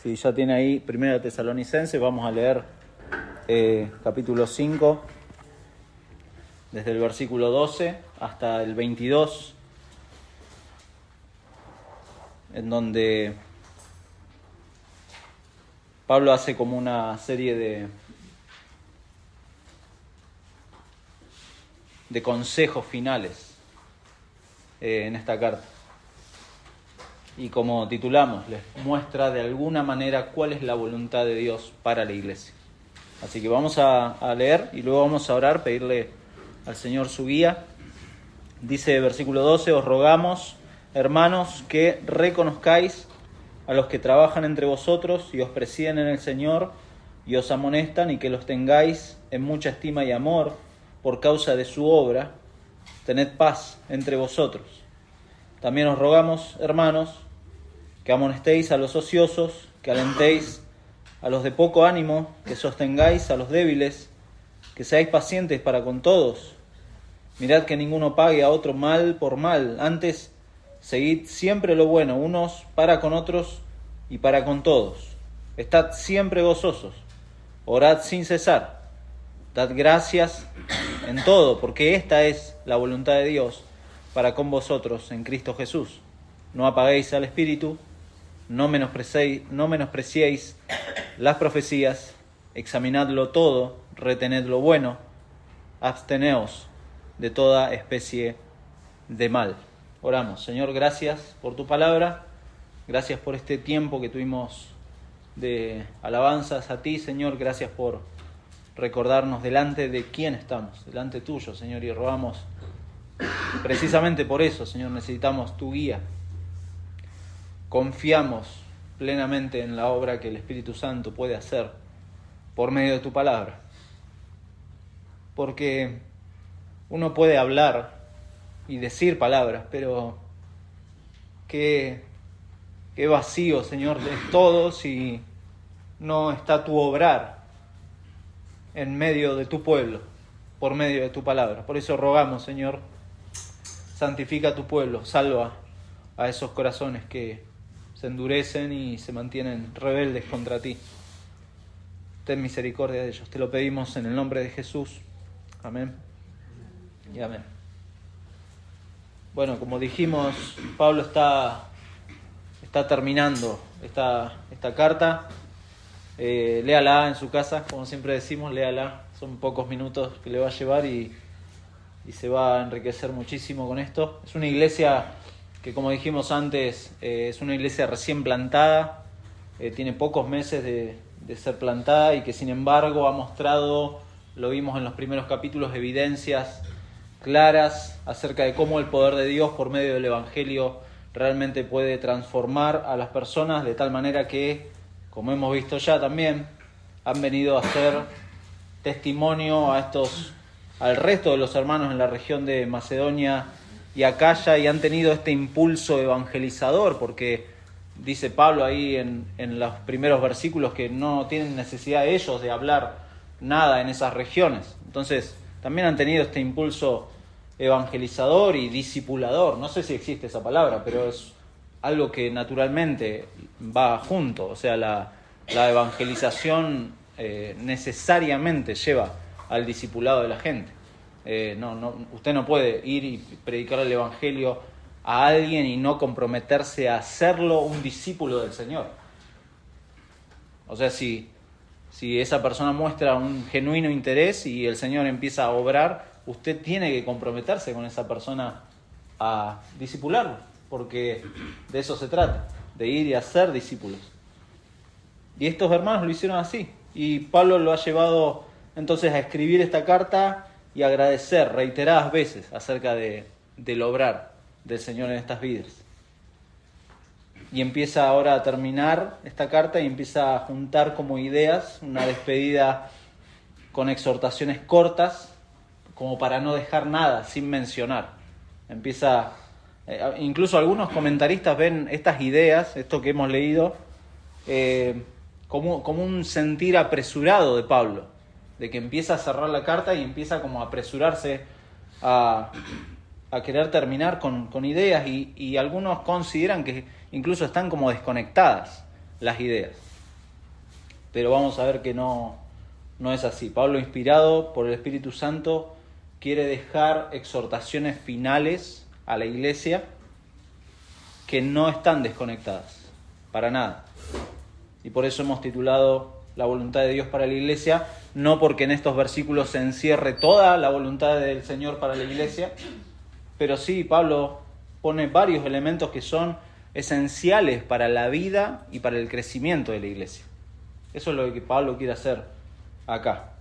Si ya tiene ahí Primera Tesalonicenses, vamos a leer capítulo 5, desde el versículo 12 hasta el 22, en donde Pablo hace como una serie de consejos finales en esta carta. Y como titulamos, les muestra de alguna manera cuál es la voluntad de Dios para la iglesia. Así que vamos a leer y luego vamos a orar, pedirle al Señor su guía. Dice versículo 12, os rogamos, hermanos, que reconozcáis a los que trabajan entre vosotros y os presiden en el Señor y os amonestan, y que los tengáis en mucha estima y amor por causa de su obra. Tened paz entre vosotros. También os rogamos, hermanos, que amonestéis a los ociosos, que alentéis a los de poco ánimo, que sostengáis a los débiles, que seáis pacientes para con todos. Mirad que ninguno pague a otro mal por mal, antes seguid siempre lo bueno, unos para con otros y para con todos. Estad siempre gozosos, orad sin cesar, dad gracias en todo, porque esta es la voluntad de Dios para con vosotros en Cristo Jesús. No apaguéis al Espíritu, no menospreciéis las profecías, examinadlo todo, retened lo bueno, absteneos de toda especie de mal. Oramos. Señor, gracias por tu palabra, gracias por este tiempo que tuvimos de alabanzas a ti, Señor, gracias por recordarnos delante de quién estamos, delante tuyo, Señor, y rogamos precisamente por eso, Señor, necesitamos tu guía. Confiamos plenamente en la obra que el Espíritu Santo puede hacer por medio de tu palabra. Porque uno puede hablar y decir palabras, pero qué vacío, Señor, es todo si no está tu obrar en medio de tu pueblo, por medio de tu palabra. Por eso rogamos, Señor, santifica a tu pueblo, salva a esos corazones que se endurecen y se mantienen rebeldes contra ti. Ten misericordia de ellos. Te lo pedimos en el nombre de Jesús. Amén y amén. Bueno, como dijimos, Pablo está terminando esta carta. Léala en su casa, como siempre decimos, léala. Son pocos minutos que le va a llevar y se va a enriquecer muchísimo con esto. Es una iglesia que, como dijimos antes, es una iglesia recién plantada, tiene pocos meses de ser plantada, y que sin embargo ha mostrado, lo vimos en los primeros capítulos, evidencias claras acerca de cómo el poder de Dios por medio del Evangelio realmente puede transformar a las personas, de tal manera que, como hemos visto ya también, han venido a ser testimonio al resto de los hermanos en la región de Macedonia y Acaya, y han tenido este impulso evangelizador, porque dice Pablo ahí en los primeros versículos que no tienen necesidad ellos de hablar nada en esas regiones. Entonces también han tenido este impulso evangelizador y discipulador. No sé si existe esa palabra, pero es algo que naturalmente va junto. O sea, la evangelización necesariamente lleva al discipulado de la gente. Usted no puede ir y predicar el Evangelio a alguien y no comprometerse a hacerlo un discípulo del Señor. O sea, si esa persona muestra un genuino interés y el Señor empieza a obrar, usted tiene que comprometerse con esa persona a discipularlo, porque de eso se trata, de ir y hacer discípulos. Y estos hermanos lo hicieron así, y Pablo lo ha llevado entonces a escribir esta carta y agradecer reiteradas veces acerca del obrar del Señor en estas vidas. Y empieza ahora a terminar esta carta y empieza a juntar como ideas una despedida con exhortaciones cortas, como para no dejar nada sin mencionar. Incluso algunos comentaristas ven estas ideas, esto que hemos leído, como un sentir apresurado de Pablo, de que empieza a cerrar la carta y empieza como a apresurarse a querer terminar con ideas, y algunos consideran que incluso están como desconectadas las ideas. Pero vamos a ver que no es así. Pablo, inspirado por el Espíritu Santo, quiere dejar exhortaciones finales a la iglesia que no están desconectadas, para nada. Y por eso hemos titulado La voluntad de Dios para la iglesia, no porque en estos versículos se encierre toda la voluntad del Señor para la iglesia, pero sí Pablo pone varios elementos que son esenciales para la vida y para el crecimiento de la iglesia. Eso es lo que Pablo quiere hacer acá.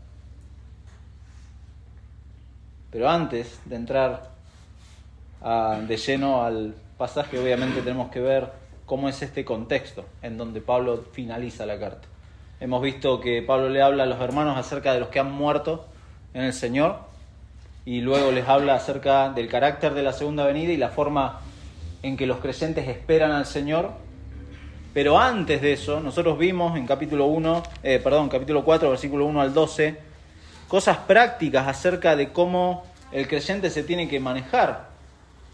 Pero antes de entrar de lleno al pasaje, obviamente tenemos que ver cómo es este contexto en donde Pablo finaliza la carta. Hemos visto que Pablo le habla a los hermanos acerca de los que han muerto en el Señor y luego les habla acerca del carácter de la segunda venida y la forma en que los creyentes esperan al Señor. Pero antes de eso, nosotros vimos en capítulo 4, versículo 1 al 12, cosas prácticas acerca de cómo el creyente se tiene que manejar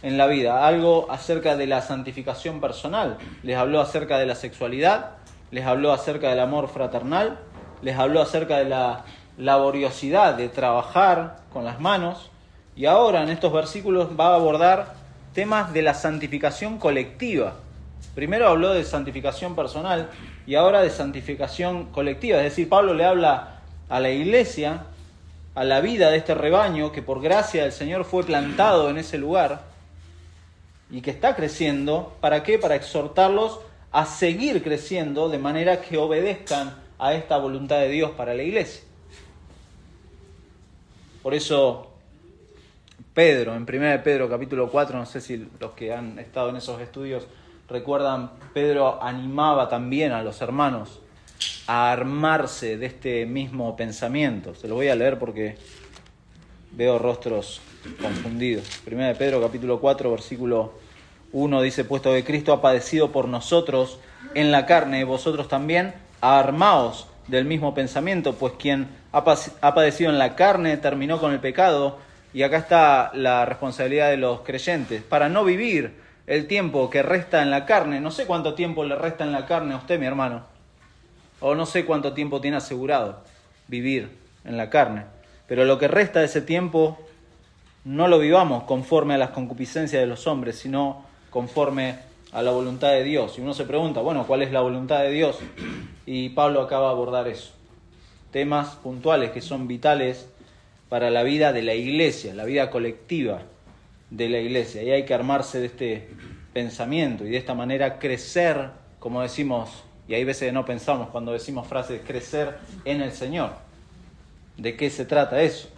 en la vida, algo acerca de la santificación personal. Les habló acerca de la sexualidad, les habló acerca del amor fraternal, les habló acerca de la laboriosidad, de trabajar con las manos, y ahora en estos versículos va a abordar temas de la santificación colectiva. Primero habló de santificación personal y ahora de santificación colectiva, es decir, Pablo le habla a la iglesia, a la vida de este rebaño que por gracia del Señor fue plantado en ese lugar y que está creciendo. ¿Para qué? Para exhortarlos a seguir creciendo de manera que obedezcan a esta voluntad de Dios para la iglesia. Por eso Pedro, en 1 Pedro capítulo 4, no sé si los que han estado en esos estudios recuerdan, Pedro animaba también a los hermanos a armarse de este mismo pensamiento. Se lo voy a leer porque veo rostros confundidos. 1 Pedro capítulo 4, versículo 1 dice: puesto que Cristo ha padecido por nosotros en la carne, vosotros también armaos del mismo pensamiento, pues quien ha padecido en la carne terminó con el pecado. Y acá está la responsabilidad de los creyentes, para no vivir el tiempo que resta en la carne. No sé cuánto tiempo le resta en la carne a usted, mi hermano, o no sé cuánto tiempo tiene asegurado vivir en la carne, pero lo que resta de ese tiempo no lo vivamos conforme a las concupiscencias de los hombres, sino conforme a la voluntad de Dios. Y uno se pregunta, bueno, ¿cuál es la voluntad de Dios? Y Pablo acaba de abordar eso, temas puntuales que son vitales para la vida de la iglesia, la vida colectiva de la iglesia. Y hay que armarse de este pensamiento y de esta manera crecer, como decimos, y hay veces que no pensamos cuando decimos frases, crecer en el Señor. ¿De qué se trata eso?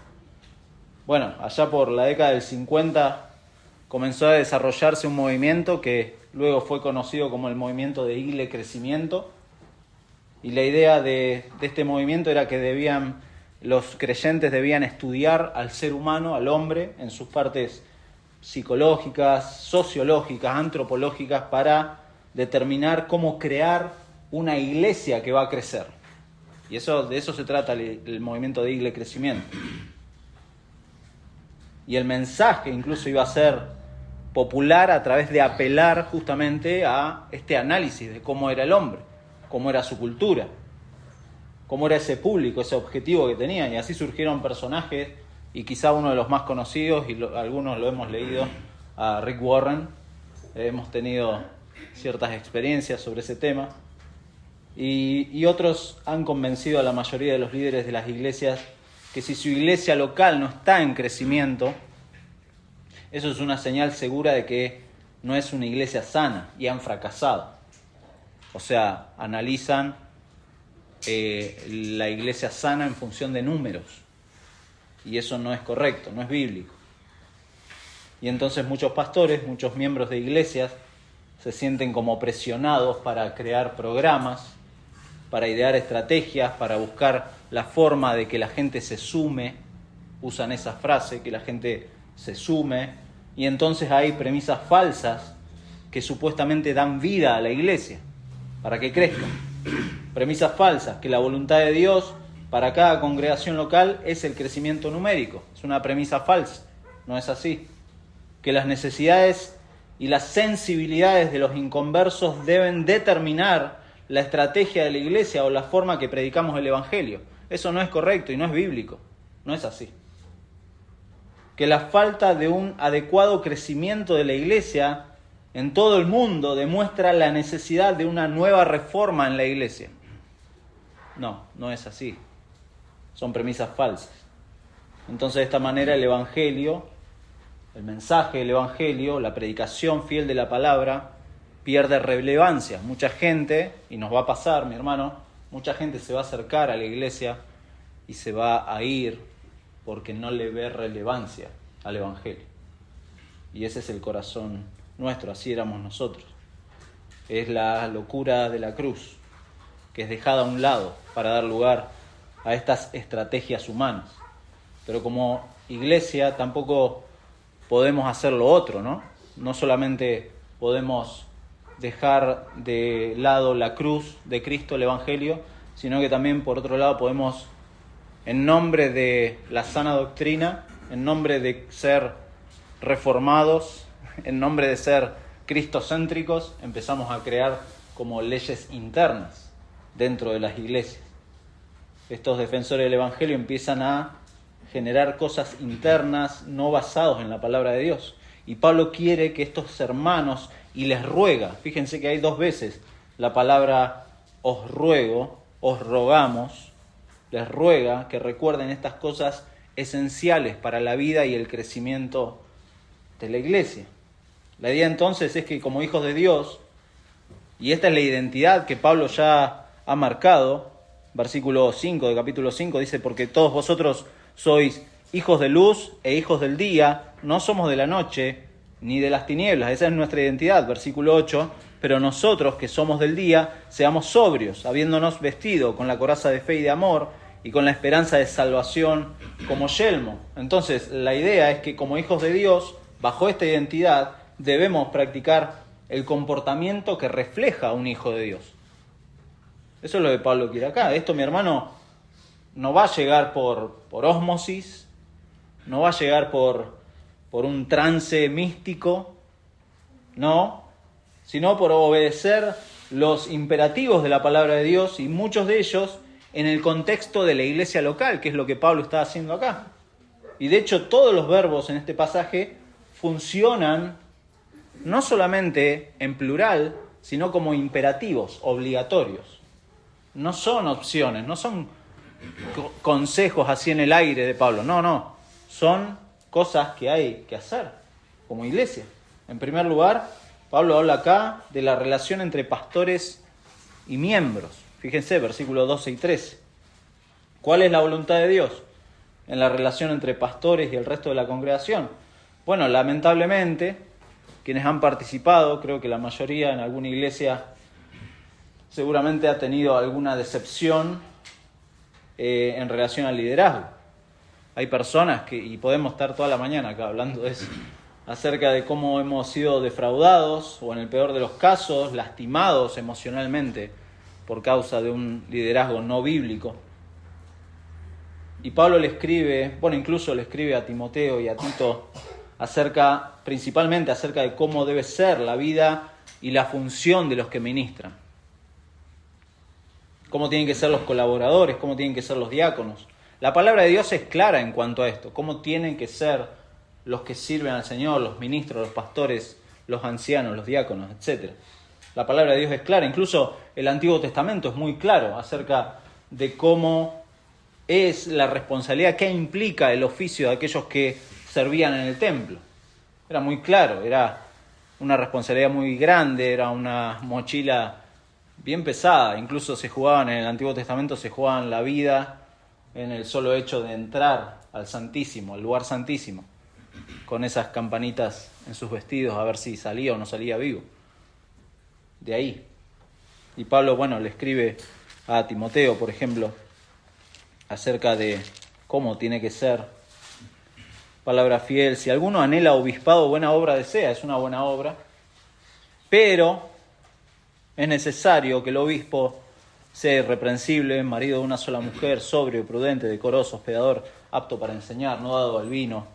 Bueno, allá por la década del 50 comenzó a desarrollarse un movimiento que luego fue conocido como el movimiento de Igle Crecimiento. Y la idea de este movimiento era que los creyentes debían estudiar al ser humano, al hombre, en sus partes psicológicas, sociológicas, antropológicas, para determinar cómo crear una iglesia que va a crecer. Y de eso se trata el movimiento de Igle Crecimiento. Y el mensaje incluso iba a ser popular a través de apelar justamente a este análisis de cómo era el hombre, cómo era su cultura, cómo era ese público, ese objetivo que tenían. Y así surgieron personajes, y quizá uno de los más conocidos, y algunos lo hemos leído, a Rick Warren. Hemos tenido ciertas experiencias sobre ese tema. Y otros han convencido a la mayoría de los líderes de las iglesias que si su iglesia local no está en crecimiento, eso es una señal segura de que no es una iglesia sana y han fracasado. O sea, analizan la iglesia sana en función de números. Y eso no es correcto, no es bíblico. Y entonces muchos pastores, muchos miembros de iglesias se sienten como presionados para crear programas, para idear estrategias, para buscar la forma de que la gente se sume. Usan esa frase, que la gente se sume. Y entonces hay premisas falsas que supuestamente dan vida a la iglesia para que crezca. Premisas falsas, que la voluntad de Dios para cada congregación local es el crecimiento numérico. Es una premisa falsa, no es así. Que las necesidades y las sensibilidades de los inconversos deben determinar la estrategia de la iglesia o la forma que predicamos el Evangelio. Eso no es correcto y no es bíblico. No es así. Que la falta de un adecuado crecimiento de la iglesia en todo el mundo demuestra la necesidad de una nueva reforma en la iglesia. No, no es así. Son premisas falsas. Entonces, de esta manera el Evangelio, el mensaje del Evangelio, la predicación fiel de la palabra, pierde relevancia. Mucha gente, y nos va a pasar, mi hermano, mucha gente se va a acercar a la iglesia y se va a ir porque no le ve relevancia al Evangelio. Y ese es el corazón nuestro, así éramos nosotros. Es la locura de la cruz, que es dejada a un lado para dar lugar a estas estrategias humanas. Pero como iglesia tampoco podemos hacer lo otro, ¿no? No solamente podemos dejar de lado la cruz de Cristo, el Evangelio, sino que también, por otro lado, podemos, en nombre de la sana doctrina, en nombre de ser reformados, en nombre de ser cristocéntricos, empezamos a crear como leyes internas dentro de las iglesias. Estos defensores del Evangelio empiezan a generar cosas internas no basadas en la palabra de Dios. Y Pablo quiere que estos hermanos, y les ruega, fíjense que hay 2 veces la palabra os ruego, os rogamos, les ruega que recuerden estas cosas esenciales para la vida y el crecimiento de la iglesia. La idea entonces es que como hijos de Dios, y esta es la identidad que Pablo ya ha marcado, versículo 5 de capítulo 5 dice, porque todos vosotros sois hijos de luz e hijos del día, no somos de la noche ni de las tinieblas. Esa es nuestra identidad, versículo 8. Pero nosotros que somos del día, seamos sobrios, habiéndonos vestido con la coraza de fe y de amor y con la esperanza de salvación como yelmo. Entonces, la idea es que como hijos de Dios, bajo esta identidad, debemos practicar el comportamiento que refleja a un hijo de Dios. Eso es lo que Pablo quiere acá. Esto, mi hermano, no va a llegar por ósmosis, no va a llegar por un trance místico, no, sino por obedecer los imperativos de la palabra de Dios, y muchos de ellos en el contexto de la iglesia local, que es lo que Pablo está haciendo acá. Y de hecho todos los verbos en este pasaje funcionan no solamente en plural, sino como imperativos obligatorios. No son opciones, no son consejos así en el aire de Pablo, no, son cosas que hay que hacer como iglesia. En primer lugar, Pablo habla acá de la relación entre pastores y miembros. Fíjense, versículos 12 y 13. ¿Cuál es la voluntad de Dios en la relación entre pastores y el resto de la congregación? Bueno, lamentablemente, quienes han participado, creo que la mayoría en alguna iglesia seguramente ha tenido alguna decepción en relación al liderazgo. Hay personas que, y podemos estar toda la mañana acá hablando de eso, acerca de cómo hemos sido defraudados o en el peor de los casos, lastimados emocionalmente por causa de un liderazgo no bíblico. Y Pablo le escribe, incluso le escribe a Timoteo y a Tito principalmente acerca de cómo debe ser la vida y la función de los que ministran. Cómo tienen que ser los colaboradores, cómo tienen que ser los diáconos. La palabra de Dios es clara en cuanto a esto, cómo tienen que ser los que sirven al Señor, los ministros, los pastores, los ancianos, los diáconos, etc. La palabra de Dios es clara, incluso el Antiguo Testamento es muy claro acerca de cómo es la responsabilidad, qué implica el oficio de aquellos que servían en el templo. Era muy claro, era una responsabilidad muy grande, era una mochila bien pesada, incluso en el Antiguo Testamento se jugaban la vida en el solo hecho de entrar al Santísimo, al lugar santísimo, con esas campanitas en sus vestidos a ver si salía o no salía vivo. De ahí. Y Pablo, le escribe a Timoteo, por ejemplo, acerca de cómo tiene que ser palabra fiel. Si alguno anhela obispado, buena obra desea, es una buena obra, pero es necesario que el obispo sea irreprensible, marido de una sola mujer, sobrio, prudente, decoroso, hospedador, apto para enseñar, no dado al vino,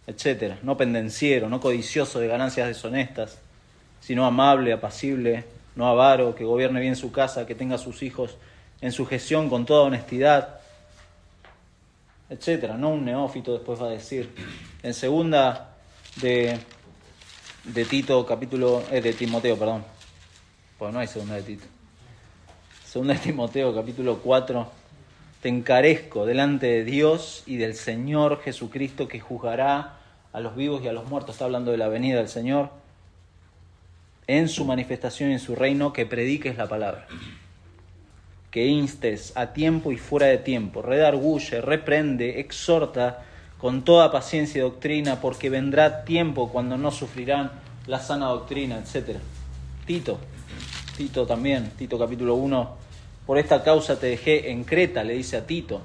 etc. No pendenciero, no codicioso de ganancias deshonestas, sino amable, apacible, no avaro, que gobierne bien su casa, que tenga a sus hijos en sujeción con toda honestidad, etcétera. No un neófito, después va a decir. En segunda de Tito, de Timoteo, perdón. Pues no hay segunda de Tito. Segunda de Timoteo, capítulo 4. Te encarezco delante de Dios y del Señor Jesucristo, que juzgará a los vivos y a los muertos. Está hablando de la venida del Señor. En su manifestación y en su reino, que prediques la palabra. Que instes a tiempo y fuera de tiempo. Redarguye, reprende, exhorta con toda paciencia y doctrina, porque vendrá tiempo cuando no sufrirán la sana doctrina, etc. Tito también, Tito capítulo 1. Por esta causa te dejé en Creta, le dice a Tito.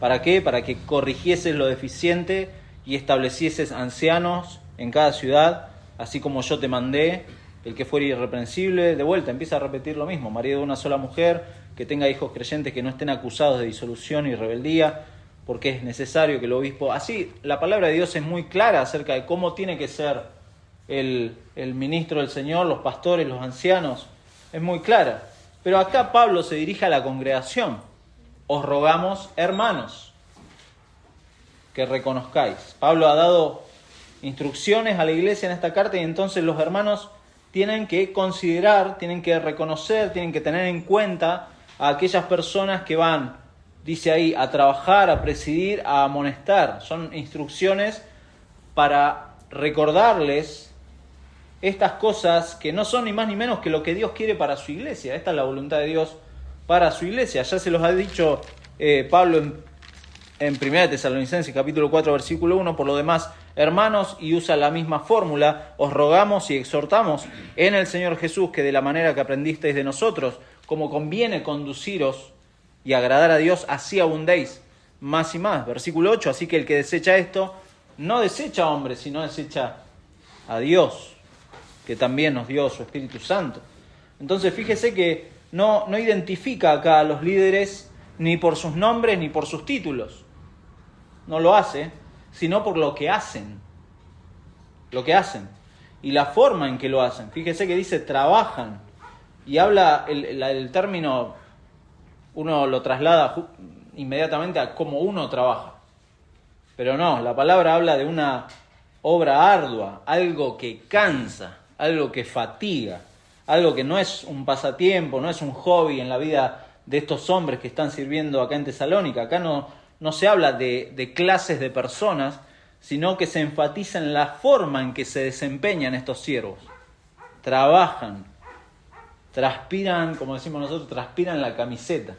¿Para qué? Para que corrigieses lo deficiente y establecieses ancianos en cada ciudad, así como yo te mandé. El que fuera irreprensible, de vuelta, empieza a repetir lo mismo. Marido de una sola mujer, que tenga hijos creyentes que no estén acusados de disolución y rebeldía, porque es necesario que el obispo... Así, la palabra de Dios es muy clara acerca de cómo tiene que ser el ministro del Señor, los pastores, los ancianos. Es muy clara. Pero acá Pablo se dirige a la congregación. Os rogamos, hermanos, que reconozcáis. Pablo ha dado instrucciones a la iglesia en esta carta y entonces los hermanos tienen que considerar, tienen que reconocer, tienen que tener en cuenta a aquellas personas que van, dice ahí, a trabajar, a presidir, a amonestar. Son instrucciones para recordarles estas cosas que no son ni más ni menos que lo que Dios quiere para su iglesia. Esta es la voluntad de Dios para su iglesia. Ya se los ha dicho Pablo en 1 Tesalonicenses capítulo 4 versículo 1, por lo demás, hermanos, y usa la misma fórmula, os rogamos y exhortamos en el Señor Jesús que de la manera que aprendisteis de nosotros, como conviene conduciros y agradar a Dios, así abundéis más y más. Versículo 8, así que el que desecha esto, no desecha a hombres, sino desecha a Dios, que también nos dio su Espíritu Santo. Entonces fíjese que no identifica acá a los líderes ni por sus nombres ni por sus títulos. No lo hace, sino por lo que hacen. Lo que hacen. Y la forma en que lo hacen. Fíjese que dice trabajan. Y habla, el término, uno lo traslada inmediatamente a cómo uno trabaja. Pero no, la palabra habla de una obra ardua, algo que cansa, algo que fatiga, algo que no es un pasatiempo, no es un hobby en la vida de estos hombres que están sirviendo acá en Tesalónica. Acá no se habla de clases de personas, sino que se enfatiza en la forma en que se desempeñan estos siervos. Trabajan, transpiran, como decimos nosotros, transpiran la camiseta.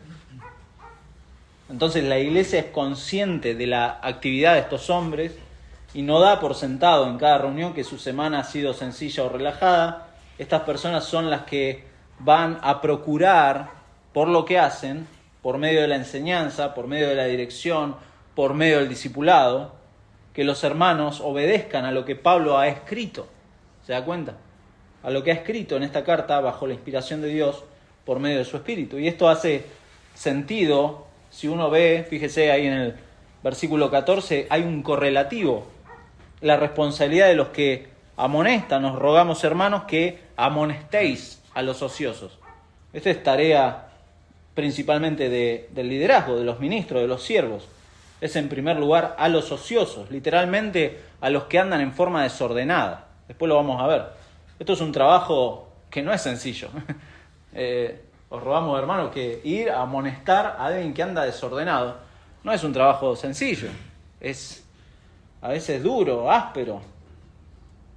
Entonces la iglesia es consciente de la actividad de estos hombres y no da por sentado en cada reunión que su semana ha sido sencilla o relajada. Estas personas son las que van a procurar, por lo que hacen, por medio de la enseñanza, por medio de la dirección, por medio del discipulado, que los hermanos obedezcan a lo que Pablo ha escrito. ¿Se da cuenta? A lo que ha escrito en esta carta bajo la inspiración de Dios por medio de su Espíritu. Y esto hace sentido si uno ve, fíjese ahí en el versículo 14, hay un correlativo. La responsabilidad de los que amonestan, os rogamos hermanos que amonestéis a los ociosos. Esta es tarea principalmente del liderazgo, de los ministros, de los siervos. Es en primer lugar a los ociosos, literalmente a los que andan en forma desordenada. Después lo vamos a ver. Esto es un trabajo que no es sencillo. Os rogamos, hermanos, que ir a amonestar a alguien que anda desordenado no es un trabajo sencillo. Es a veces duro, áspero.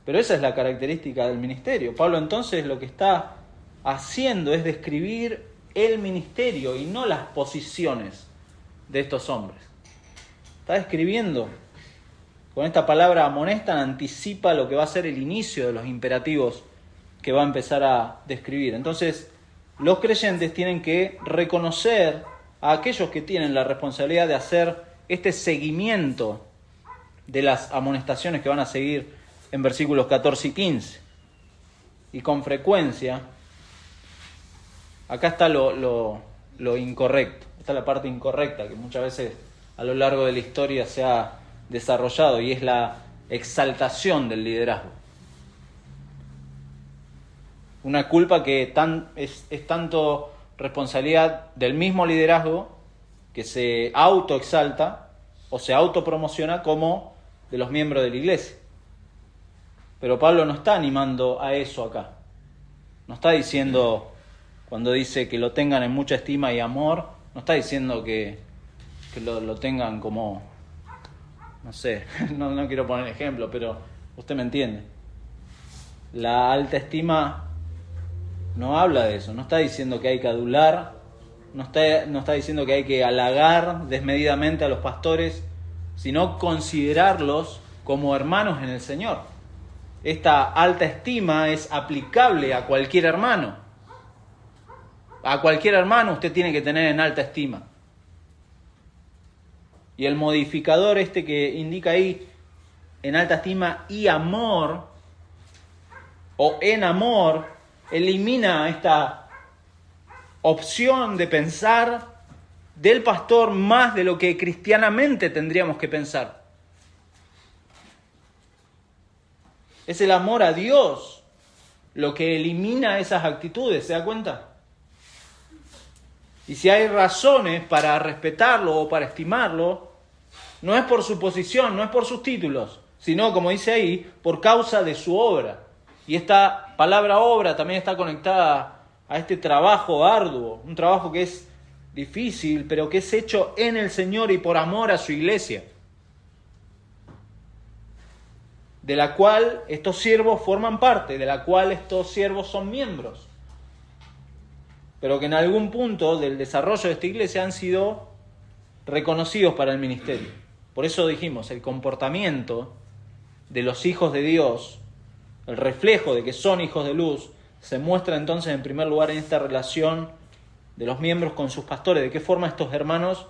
Pero esa es la característica del ministerio. Pablo entonces lo que está haciendo es describir el ministerio y no las posiciones de estos hombres. Está describiendo, con esta palabra amonestan, anticipa lo que va a ser el inicio de los imperativos que va a empezar a describir. Entonces, los creyentes tienen que reconocer a aquellos que tienen la responsabilidad de hacer este seguimiento de las amonestaciones que van a seguir en versículos 14 y 15. Y con frecuencia, acá está lo incorrecto, esta es la parte incorrecta que muchas veces a lo largo de la historia se ha desarrollado, y es la exaltación del liderazgo. Una culpa que es tanto responsabilidad del mismo liderazgo que se autoexalta o se autopromociona como de los miembros de la iglesia. Pero Pablo no está animando a eso acá. No está diciendo, cuando dice que lo tengan en mucha estima y amor, no está diciendo que lo tengan como, no sé, no quiero poner ejemplo, pero usted me entiende. La alta estima no habla de eso, no está diciendo que hay que adular, no está diciendo que hay que halagar desmedidamente a los pastores, sino considerarlos como hermanos en el Señor. Esta alta estima es aplicable a cualquier hermano. A cualquier hermano usted tiene que tener en alta estima. Y el modificador que indica ahí, en alta estima y amor, o en amor, elimina esta opción de pensar del pastor más de lo que cristianamente tendríamos que pensar. Es el amor a Dios lo que elimina esas actitudes, ¿se da cuenta? Y si hay razones para respetarlo o para estimarlo, no es por su posición, no es por sus títulos, sino, como dice ahí, por causa de su obra. Y esta palabra obra también está conectada a este trabajo arduo, un trabajo que es difícil, pero que es hecho en el Señor y por amor a su iglesia, de la cual estos siervos forman parte, de la cual estos siervos son miembros, pero que en algún punto del desarrollo de esta iglesia han sido reconocidos para el ministerio. Por eso dijimos, el comportamiento de los hijos de Dios, el reflejo de que son hijos de luz, se muestra entonces en primer lugar en esta relación de los miembros con sus pastores, de qué forma estos hermanos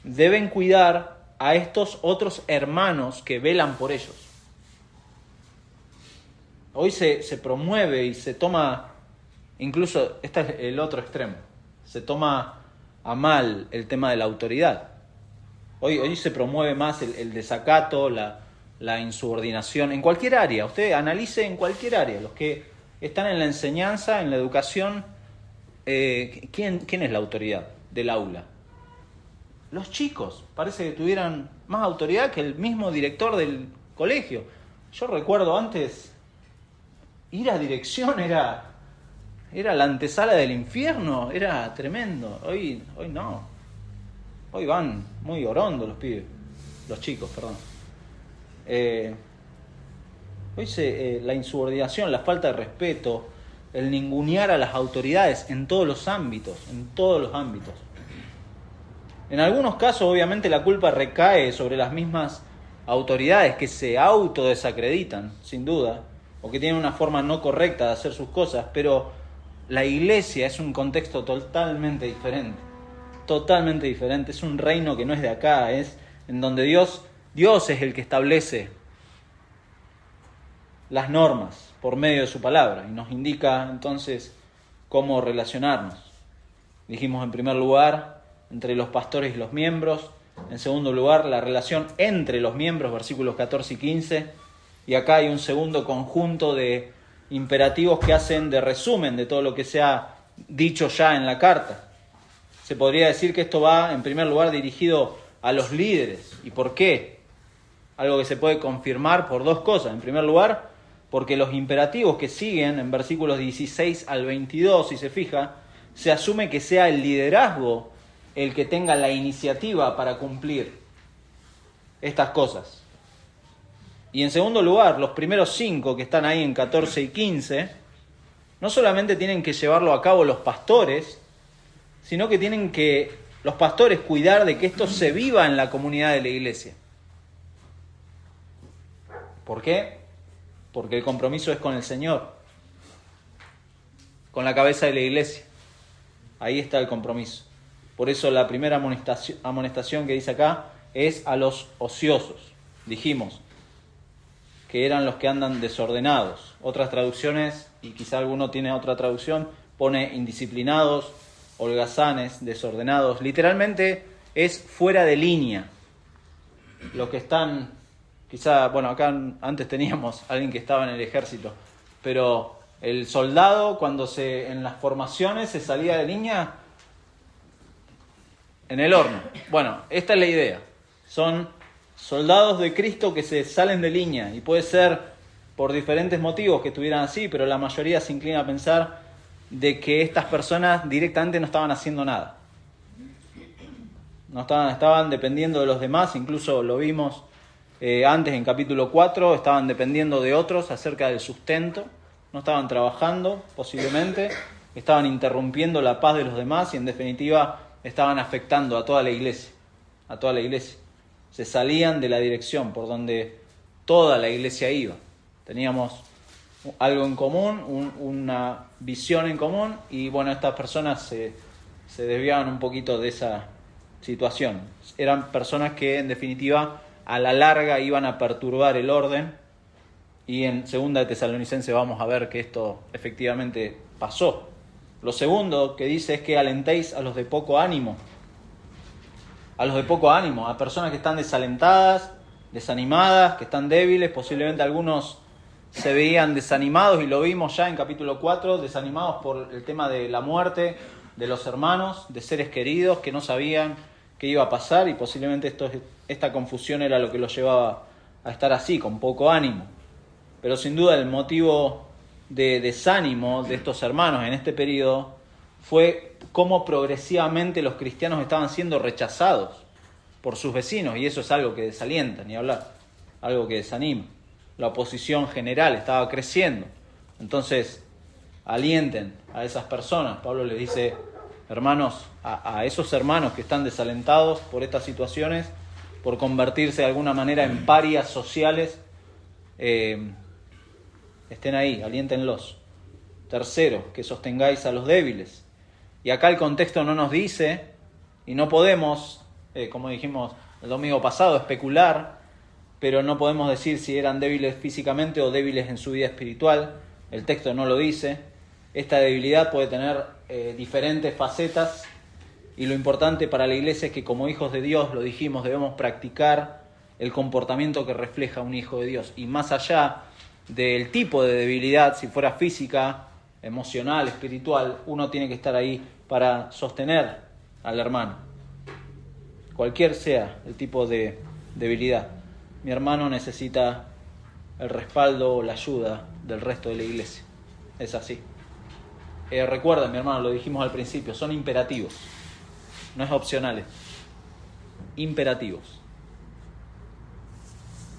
deben cuidar a estos otros hermanos que velan por ellos. Hoy se promueve y se toma, incluso este es el otro extremo, se toma a mal el tema de la autoridad. Hoy se promueve más el desacato, la insubordinación, en cualquier área. Usted analice en cualquier área, los que están en la enseñanza, en la educación, ¿quién es la autoridad del aula? Los chicos, parece que tuvieran más autoridad que el mismo director del colegio. Yo recuerdo antes, ir a dirección era la antesala del infierno, era tremendo. Hoy no. Hoy van muy orondos los chicos, perdón. Hoy la insubordinación, la falta de respeto, el ningunear a las autoridades en todos los ámbitos, En algunos casos, obviamente, la culpa recae sobre las mismas autoridades que se autodesacreditan, sin duda, o que tienen una forma no correcta de hacer sus cosas, pero la iglesia es un contexto totalmente diferente, es un reino que no es de acá, es en donde Dios es el que establece las normas por medio de su palabra y nos indica entonces cómo relacionarnos. Dijimos en primer lugar, entre los pastores y los miembros. En segundo lugar, la relación entre los miembros, versículos 14 y 15. Y acá hay un segundo conjunto de imperativos que hacen de resumen de todo lo que se ha dicho ya en la carta. Se podría decir que esto va, en primer lugar, dirigido a los líderes. ¿Y por qué? Algo que se puede confirmar por dos cosas. En primer lugar, porque los imperativos que siguen en versículos 16 al 22, si se fija, se asume que sea el liderazgo el que tenga la iniciativa para cumplir estas cosas. Y en segundo lugar, los primeros 5 que están ahí en 14 y 15, no solamente tienen que llevarlo a cabo los pastores, sino que tienen que los pastores cuidar de que esto se viva en la comunidad de la iglesia. ¿Por qué? Porque el compromiso es con el Señor, con la cabeza de la iglesia. Ahí está el compromiso. Por eso la primera amonestación que dice acá es a los ociosos. Dijimos que eran los que andan desordenados. Otras traducciones, y quizá alguno tiene otra traducción, pone indisciplinados, holgazanes, desordenados. Literalmente es fuera de línea. Los que están, quizá, bueno, acá antes teníamos a alguien que estaba en el ejército, pero El soldado, cuando en las formaciones se salía de línea en el horno. Bueno, esta es la idea. Son soldados de Cristo que se salen de línea, y puede ser por diferentes motivos que estuvieran así, pero la mayoría se inclina a pensar de que estas personas directamente no estaban haciendo nada. No estaban dependiendo de los demás, incluso lo vimos antes en capítulo 4, estaban dependiendo de otros acerca del sustento, no estaban trabajando posiblemente, estaban interrumpiendo la paz de los demás y en definitiva estaban afectando a toda la iglesia, Se salían de la dirección por donde toda la iglesia iba. Teníamos algo en común, una visión en común, y bueno, estas personas se desviaban un poquito de esa situación. Eran personas que en definitiva a la larga iban a perturbar el orden, y en 2 de Tesalonicenses vamos a ver que esto efectivamente pasó. Lo segundo que dice es que alentéis a los de poco ánimo. A personas que están desalentadas, desanimadas, que están débiles. Posiblemente algunos se veían desanimados, y lo vimos ya en capítulo 4, desanimados por el tema de la muerte de los hermanos, de seres queridos que no sabían qué iba a pasar, y posiblemente esta confusión era lo que los llevaba a estar así, con poco ánimo. Pero sin duda el motivo de desánimo de estos hermanos en este periodo fue cómo progresivamente los cristianos estaban siendo rechazados por sus vecinos, y eso es algo que desalienta, ni hablar, algo que desanima. La oposición general estaba creciendo. Entonces, alienten a esas personas. Pablo les dice, hermanos, a esos hermanos que están desalentados por estas situaciones, por convertirse de alguna manera en parias sociales, estén ahí, aliéntenlos. Tercero, que sostengáis a los débiles. Y acá el contexto no nos dice, y no podemos, como dijimos el domingo pasado, especular, pero no podemos decir si eran débiles físicamente o débiles en su vida espiritual. El texto no lo dice. Esta debilidad puede tener diferentes facetas, y lo importante para la iglesia es que como hijos de Dios, lo dijimos, debemos practicar el comportamiento que refleja un hijo de Dios. Y más allá del tipo de debilidad, si fuera física, emocional, espiritual, uno tiene que estar ahí para sostener al hermano. Cualquier sea el tipo de debilidad, mi hermano necesita el respaldo o la ayuda del resto de la iglesia. Es así. Recuerda, mi hermano, lo dijimos al principio, son imperativos, no es opcionales, imperativos.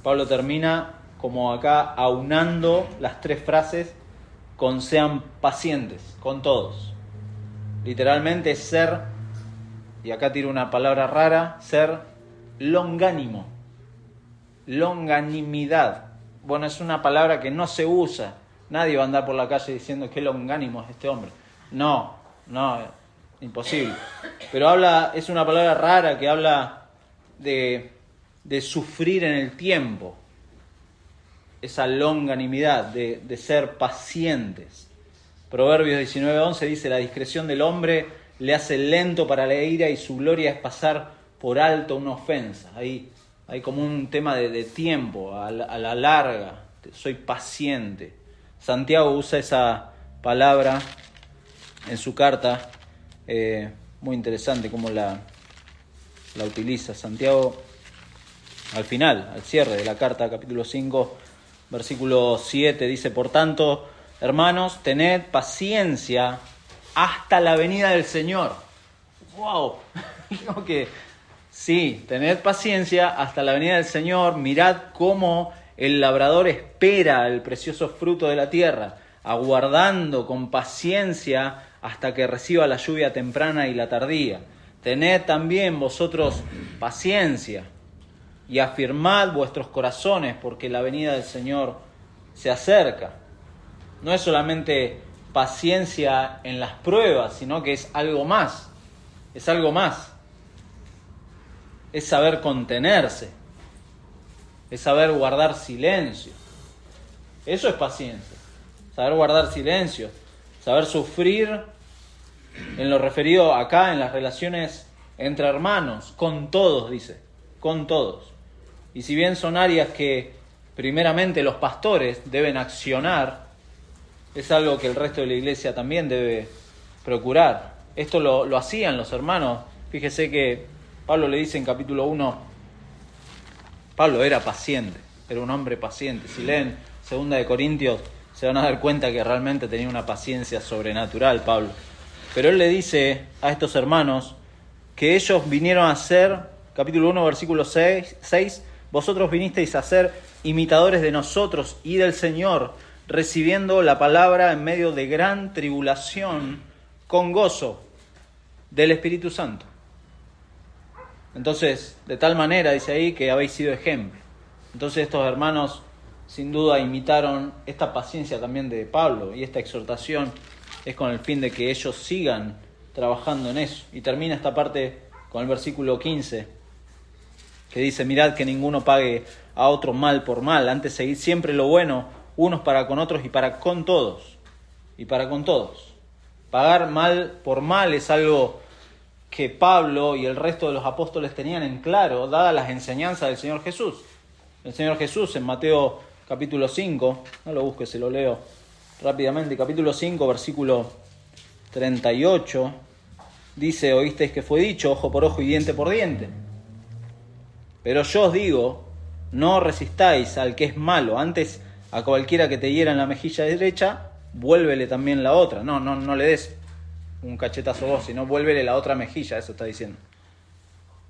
Pablo termina como acá aunando las 3 frases con sean pacientes, con todos. Literalmente ser, y acá tiro una palabra rara, ser longánimo, longanimidad. Bueno, es una palabra que no se usa. Nadie va a andar por la calle diciendo qué longánimo es este hombre. No, imposible. Pero es una palabra rara que habla de sufrir en el tiempo. Esa longanimidad, de ser pacientes. Proverbios 19:11 dice, la discreción del hombre le hace lento para la ira, y su gloria es pasar por alto una ofensa. Hay como un tema de tiempo, a la larga. Soy paciente. Santiago usa esa palabra en su carta, muy interesante cómo la utiliza. Santiago, al final, al cierre de la carta, capítulo 5, versículo 7, dice, por tanto, hermanos, tened paciencia hasta la venida del Señor. ¡Wow! Digo que sí, tened paciencia hasta la venida del Señor. Mirad cómo el labrador espera el precioso fruto de la tierra, aguardando con paciencia hasta que reciba la lluvia temprana y la tardía. Tened también vosotros paciencia y afirmad vuestros corazones, porque la venida del Señor se acerca. No es solamente paciencia en las pruebas, sino que es algo más. Es algo más. Es saber contenerse. Es saber guardar silencio. Eso es paciencia. Saber guardar silencio. Saber sufrir en lo referido acá en las relaciones entre hermanos. Con todos, dice. Con todos. Y si bien son áreas que primeramente los pastores deben accionar, es algo que el resto de la iglesia también debe procurar. Esto lo hacían los hermanos. Fíjese que Pablo le dice en capítulo 1, Pablo era paciente, era un hombre paciente. Si leen 2 de Corintios, se van a dar cuenta que realmente tenía una paciencia sobrenatural Pablo. Pero él le dice a estos hermanos que ellos vinieron a ser, capítulo 1, versículo 6, vosotros vinisteis a ser imitadores de nosotros y del Señor, recibiendo la palabra en medio de gran tribulación, con gozo del Espíritu Santo. Entonces, de tal manera, dice ahí, que habéis sido ejemplo. Entonces estos hermanos, sin duda, imitaron esta paciencia también de Pablo, y esta exhortación es con el fin de que ellos sigan trabajando en eso. Y termina esta parte con el versículo 15, que dice: mirad que ninguno pague a otro mal por mal, antes seguid siempre lo bueno, unos para con otros y para con todos. Y para con todos. Pagar mal por mal es algo que Pablo y el resto de los apóstoles tenían en claro, dadas las enseñanzas del Señor Jesús. El Señor Jesús en Mateo capítulo 5, no lo busques, se lo leo rápidamente, capítulo 5, versículo 38, dice: oísteis que fue dicho, ojo por ojo y diente por diente. Pero yo os digo, no resistáis al que es malo, antes a cualquiera que te hiera en la mejilla derecha, vuélvele también la otra. No le des un cachetazo vos, sino vuélvele la otra mejilla, eso está diciendo.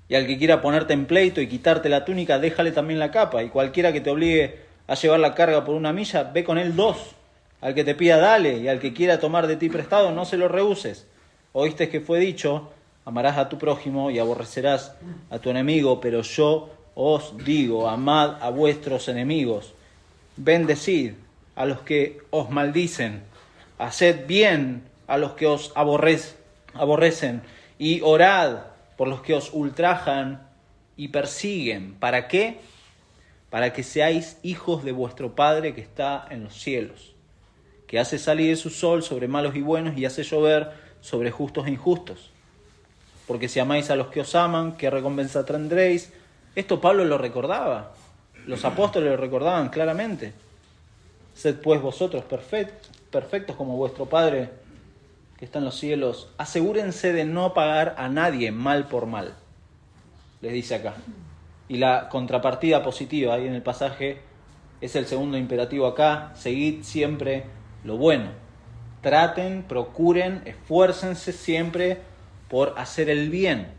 Y al que quiera ponerte en pleito y quitarte la túnica, déjale también la capa. Y cualquiera que te obligue a llevar la carga por una milla, ve con él 2. Al que te pida, dale, y al que quiera tomar de ti prestado, no se lo rehuses. Oíste que fue dicho, amarás a tu prójimo y aborrecerás a tu enemigo, pero yo os digo, amad a vuestros enemigos, bendecid a los que os maldicen, haced bien a los que os aborrecen, y orad por los que os ultrajan y persiguen. ¿Para qué? Para que seáis hijos de vuestro Padre que está en los cielos, que hace salir su sol sobre malos y buenos y hace llover sobre justos e injustos. Porque si amáis a los que os aman, ¿qué recompensa tendréis? Esto Pablo lo recordaba, los apóstoles lo recordaban claramente. Sed pues vosotros perfectos como vuestro Padre que está en los cielos. Asegúrense de no pagar a nadie mal por mal, les dice acá. Y la contrapartida positiva ahí en el pasaje es el segundo imperativo acá: seguid siempre lo bueno. Traten, procuren, esfuércense siempre por hacer el bien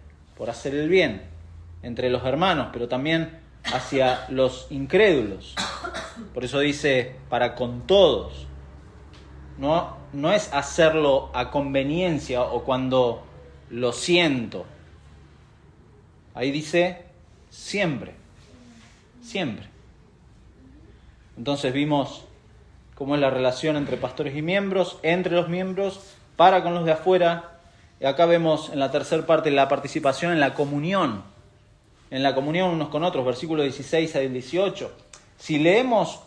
entre los hermanos, pero también hacia los incrédulos. Por eso dice, para con todos. No es hacerlo a conveniencia o cuando lo siento. Ahí dice siempre. Entonces vimos cómo es la relación entre pastores y miembros, entre los miembros, para con los de afuera. Y acá vemos en la tercera parte la participación en la comunión unos con otros, versículos 16 al 18. Si leemos,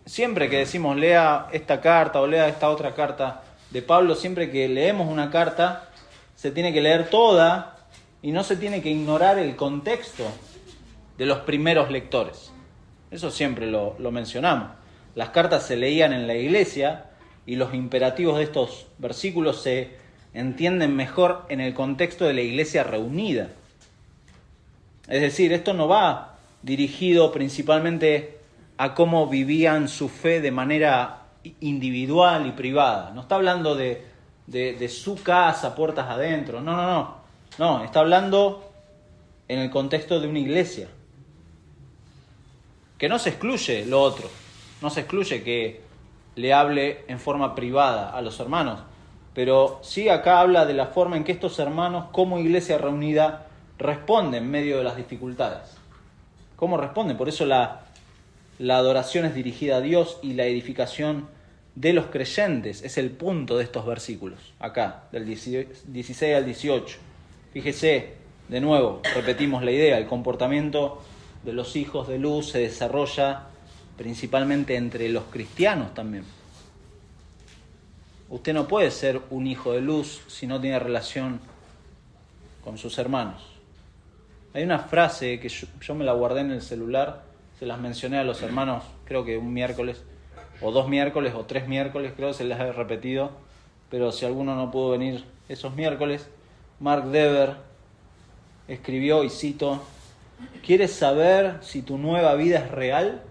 siempre que decimos lea esta carta o lea esta otra carta de Pablo, siempre que leemos una carta, se tiene que leer toda y no se tiene que ignorar el contexto de los primeros lectores. Eso siempre lo mencionamos. Las cartas se leían en la iglesia y los imperativos de estos versículos se entienden mejor en el contexto de la iglesia reunida. Es decir, esto no va dirigido principalmente a cómo vivían su fe de manera individual y privada. No está hablando de su casa, puertas adentro. No, está hablando en el contexto de una iglesia. Que no se excluye lo otro. No se excluye que le hable en forma privada a los hermanos. Pero sí acá habla de la forma en que estos hermanos, como iglesia reunida, responden en medio de las dificultades. ¿Cómo responden? Por eso la adoración es dirigida a Dios y la edificación de los creyentes es el punto de estos versículos, acá, del 16 al 18. Fíjese, de nuevo, repetimos la idea, el comportamiento de los hijos de luz se desarrolla principalmente entre los cristianos también. Usted no puede ser un hijo de luz si no tiene relación con sus hermanos. Hay una frase que yo me la guardé en el celular, se las mencioné a los hermanos, creo que un miércoles, o 2 miércoles o 3 miércoles, creo que se les ha repetido, pero si alguno no pudo venir esos miércoles, Mark Dever escribió, y cito: ¿quieres saber si tu nueva vida es real?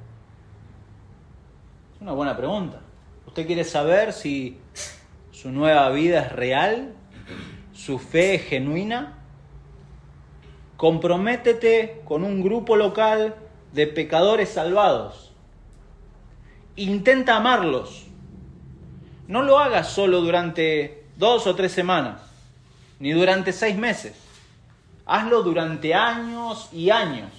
Es una buena pregunta. ¿Usted quiere saber si su nueva vida es real? ¿Su fe es genuina? Comprométete con un grupo local de pecadores salvados. Intenta amarlos. No lo hagas solo durante 2 o 3 semanas, ni durante 6 meses. Hazlo durante años y años.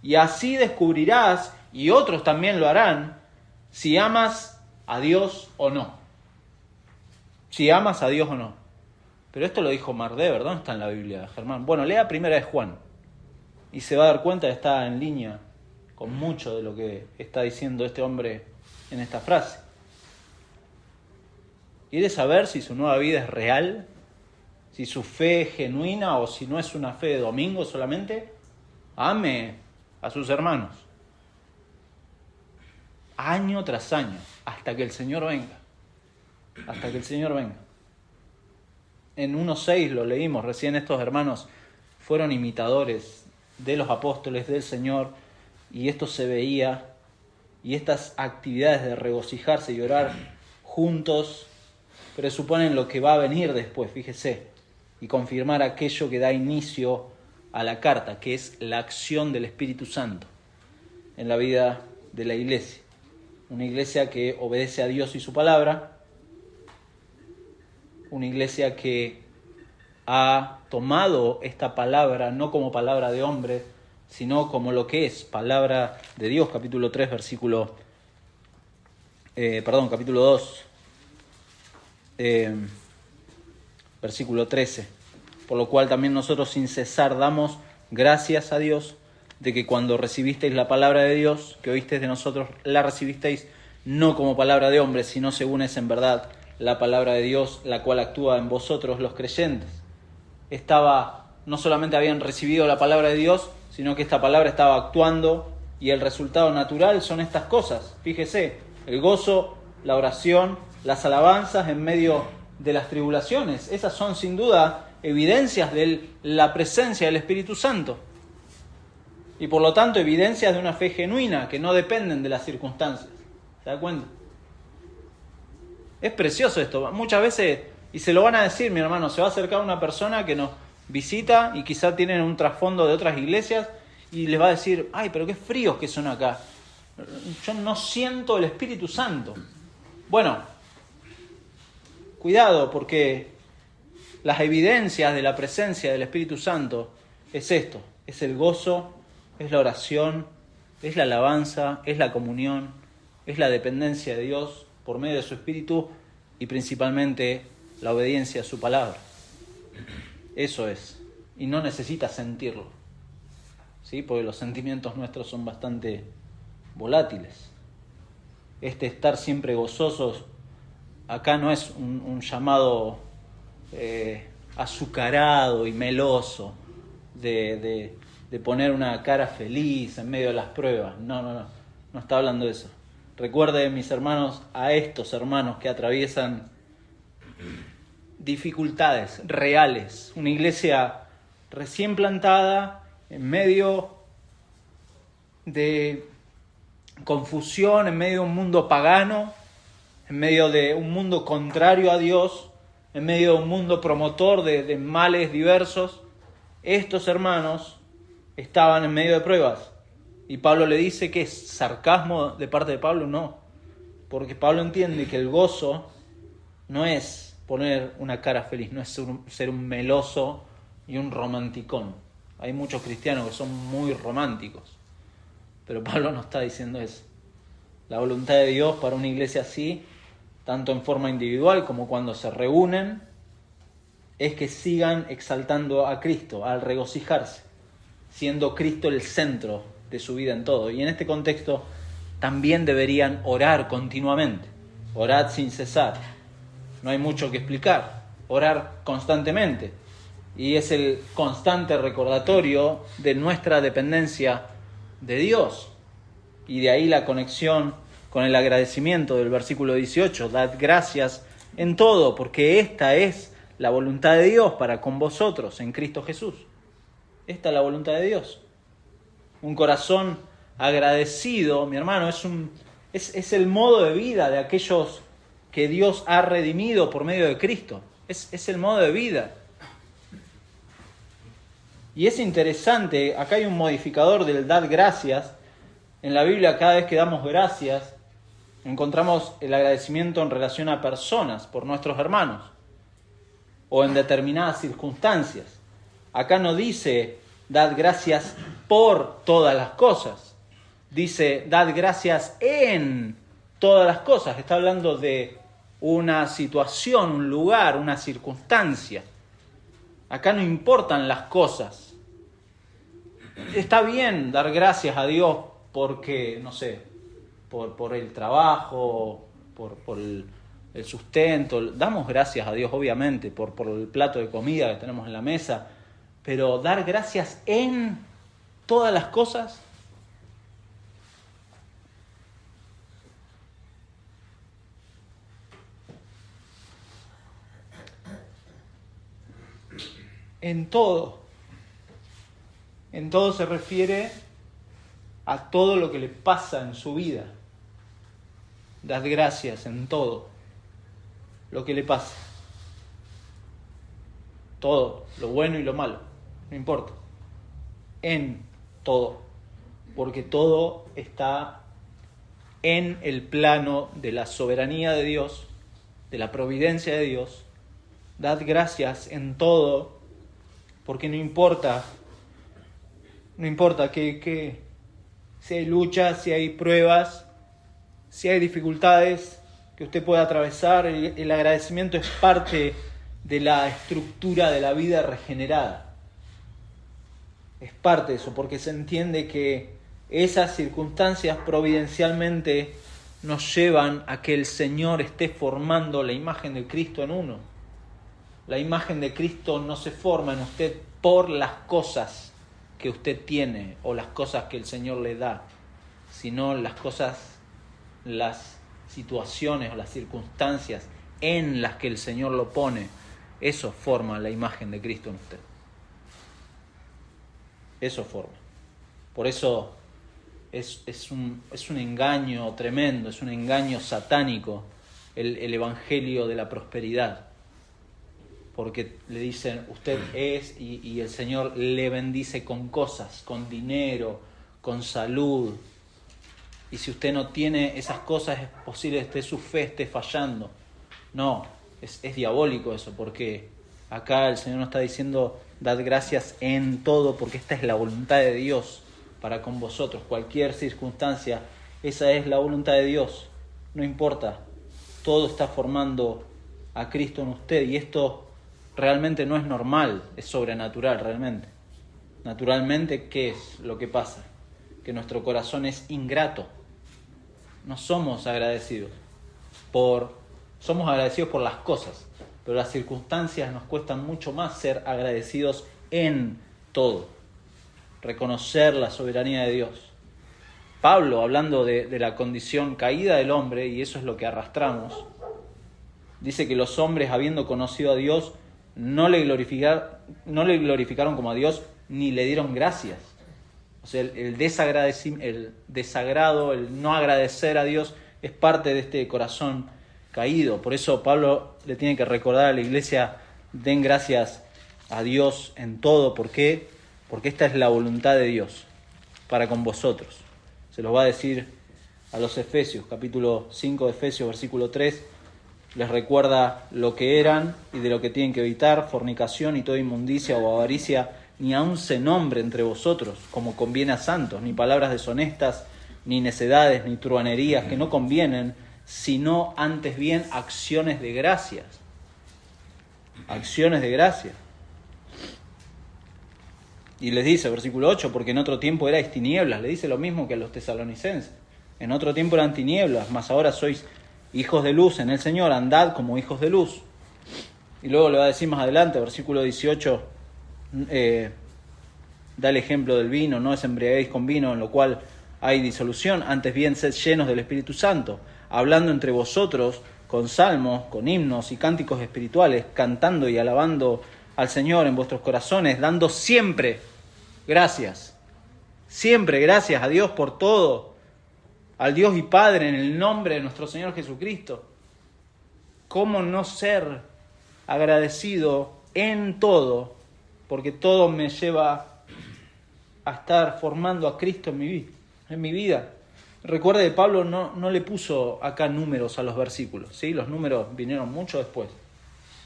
Y así descubrirás, y otros también lo harán, si amas a Dios o no. Si amas a Dios o no. Pero esto lo dijo Mark Dever, ¿dónde está en la Biblia, Germán? Bueno, lea 1 de Juan y se va a dar cuenta que está en línea con mucho de lo que está diciendo este hombre en esta frase. ¿Quiere saber si su nueva vida es real? Si su fe es genuina o si no es una fe de domingo solamente. Ame a sus hermanos. Año tras año, hasta que el Señor venga. Hasta que el Señor venga. En 1:6 lo leímos, recién estos hermanos fueron imitadores de los apóstoles del Señor, y esto se veía, y estas actividades de regocijarse y orar juntos presuponen lo que va a venir después, fíjese, y confirmar aquello que da inicio a la carta, que es la acción del Espíritu Santo en la vida de la iglesia. Una iglesia que obedece a Dios y su palabra, una iglesia que ha tomado esta palabra no como palabra de hombre, sino como lo que es palabra de Dios. Capítulo 2, versículo 13. Por lo cual también nosotros sin cesar damos gracias a Dios de que cuando recibisteis la palabra de Dios, que oísteis de nosotros, la recibisteis no como palabra de hombre, sino según es en verdad la palabra de Dios, la cual actúa en vosotros los creyentes. No solamente habían recibido la palabra de Dios, sino que esta palabra estaba actuando, y el resultado natural son estas cosas. Fíjese, el gozo, la oración, las alabanzas en medio de las tribulaciones. Esas son sin duda evidencias de la presencia del Espíritu Santo. Y por lo tanto evidencias de una fe genuina que no dependen de las circunstancias. ¿Se da cuenta? Es precioso esto. Muchas veces, y se lo van a decir, mi hermano, se va a acercar una persona que nos visita y quizá tienen un trasfondo de otras iglesias y les va a decir: ay, pero qué fríos que son acá. Yo no siento el Espíritu Santo. Bueno, cuidado, porque las evidencias de la presencia del Espíritu Santo es esto: es el gozo, es la oración, es la alabanza, es la comunión, es la dependencia de Dios por medio de su Espíritu, y principalmente la obediencia a su palabra. Eso es. Y no necesita sentirlo, ¿sí? Porque los sentimientos nuestros son bastante volátiles. Estar siempre gozosos, acá no es un llamado azucarado y meloso de poner una cara feliz en medio de las pruebas. No está hablando de eso. Recuerden, mis hermanos, a estos hermanos que atraviesan dificultades reales. Una iglesia recién plantada, en medio de confusión, en medio de un mundo pagano, en medio de un mundo contrario a Dios, en medio de un mundo promotor de males diversos. Estos hermanos estaban en medio de pruebas. Y Pablo le dice que es sarcasmo de parte de Pablo. No, porque Pablo entiende que el gozo no es poner una cara feliz, no es ser un meloso y un romanticón. Hay muchos cristianos que son muy románticos, pero Pablo no está diciendo eso. La voluntad de Dios para una iglesia así, tanto en forma individual como cuando se reúnen, es que sigan exaltando a Cristo, al regocijarse, siendo Cristo el centro de su vida en todo. Y en este contexto también deberían orar continuamente. Orad sin cesar. No hay mucho que explicar. Orar constantemente. Y es el constante recordatorio de nuestra dependencia de Dios. Y de ahí la conexión con el agradecimiento del versículo 18, dad gracias en todo, porque esta es la voluntad de Dios para con vosotros en Cristo Jesús. Esta es la voluntad de Dios. Un corazón agradecido, mi hermano, es el modo de vida de aquellos que Dios ha redimido por medio de Cristo. Es el modo de vida. Y es interesante, acá hay un modificador del dad gracias. En la Biblia, cada vez que damos gracias, encontramos el agradecimiento en relación a personas, por nuestros hermanos, o en determinadas circunstancias. Acá no dice, dad gracias por todas las cosas. Dice, dad gracias en todas las cosas. Está hablando de una situación, un lugar, una circunstancia. Acá no importan las cosas. Está bien dar gracias a Dios porque, no sé, por el trabajo, por el sustento. Damos gracias a Dios, obviamente, por el plato de comida que tenemos en la mesa. Pero dar gracias en todas las cosas. En todo. En todo se refiere a todo lo que le pasa en su vida. Dad gracias en todo lo que le pasa. Todo, lo bueno y lo malo, no importa. En todo. Porque todo está en el plano de la soberanía de Dios, de la providencia de Dios. Dad gracias en todo, porque no importa que si hay luchas, si hay pruebas, si hay dificultades que usted pueda atravesar, el agradecimiento es parte de la estructura de la vida regenerada. Es parte de eso, porque se entiende que esas circunstancias providencialmente nos llevan a que el Señor esté formando la imagen de Cristo en uno. La imagen de Cristo no se forma en usted por las cosas que usted tiene o las cosas que el Señor le da, sino las situaciones o las circunstancias en las que el Señor lo pone. Eso forma la imagen de Cristo en usted. Eso forma. Por eso es un engaño tremendo, es un engaño satánico el evangelio de la prosperidad. Porque le dicen, usted es, y el Señor le bendice con cosas, con dinero, con salud. Y si usted no tiene esas cosas, es posible que su fe esté fallando. No, es diabólico eso, porque acá el Señor nos está diciendo, dad gracias en todo, porque esta es la voluntad de Dios para con vosotros. Cualquier circunstancia, esa es la voluntad de Dios. No importa, todo está formando a Cristo en usted, y esto realmente no es normal, es sobrenatural realmente. Naturalmente, ¿qué es lo que pasa? Que nuestro corazón es ingrato. No somos agradecidos. Somos agradecidos por las cosas, pero las circunstancias nos cuestan mucho más ser agradecidos en todo. Reconocer la soberanía de Dios. Pablo, hablando de la condición caída del hombre, y eso es lo que arrastramos, dice que los hombres, habiendo conocido a Dios, no le glorificaron como a Dios, ni le dieron gracias. O sea, el desagrado, el no agradecer a Dios es parte de este corazón caído. Por eso Pablo le tiene que recordar a la iglesia, den gracias a Dios en todo. ¿Por qué? Porque esta es la voluntad de Dios para con vosotros. Se los va a decir a los Efesios, capítulo 5 de Efesios, versículo 3. Les recuerda lo que eran y de lo que tienen que evitar: fornicación y toda inmundicia o avaricia, ni aun se nombre entre vosotros, como conviene a santos, ni palabras deshonestas, ni necedades, ni truhanerías, que no convienen, sino antes bien acciones de gracias. Acciones de gracia. Y les dice, versículo 8, porque en otro tiempo erais tinieblas. Le dice lo mismo que a los tesalonicenses. En otro tiempo eran tinieblas, mas ahora sois hijos de luz en el Señor, andad como hijos de luz. Y luego le va a decir más adelante, versículo 18, da el ejemplo del vino: no os embriaguéis con vino, en lo cual hay disolución, antes bien sed llenos del Espíritu Santo, hablando entre vosotros con salmos, con himnos y cánticos espirituales, cantando y alabando al Señor en vuestros corazones, dando siempre gracias a Dios por todo, al Dios y Padre en el nombre de nuestro Señor Jesucristo. ¿Cómo no ser agradecido en todo? Porque todo me lleva a estar formando a Cristo en mi vida. Recuerde que Pablo no le puso acá números a los versículos, ¿sí? Los números vinieron mucho después.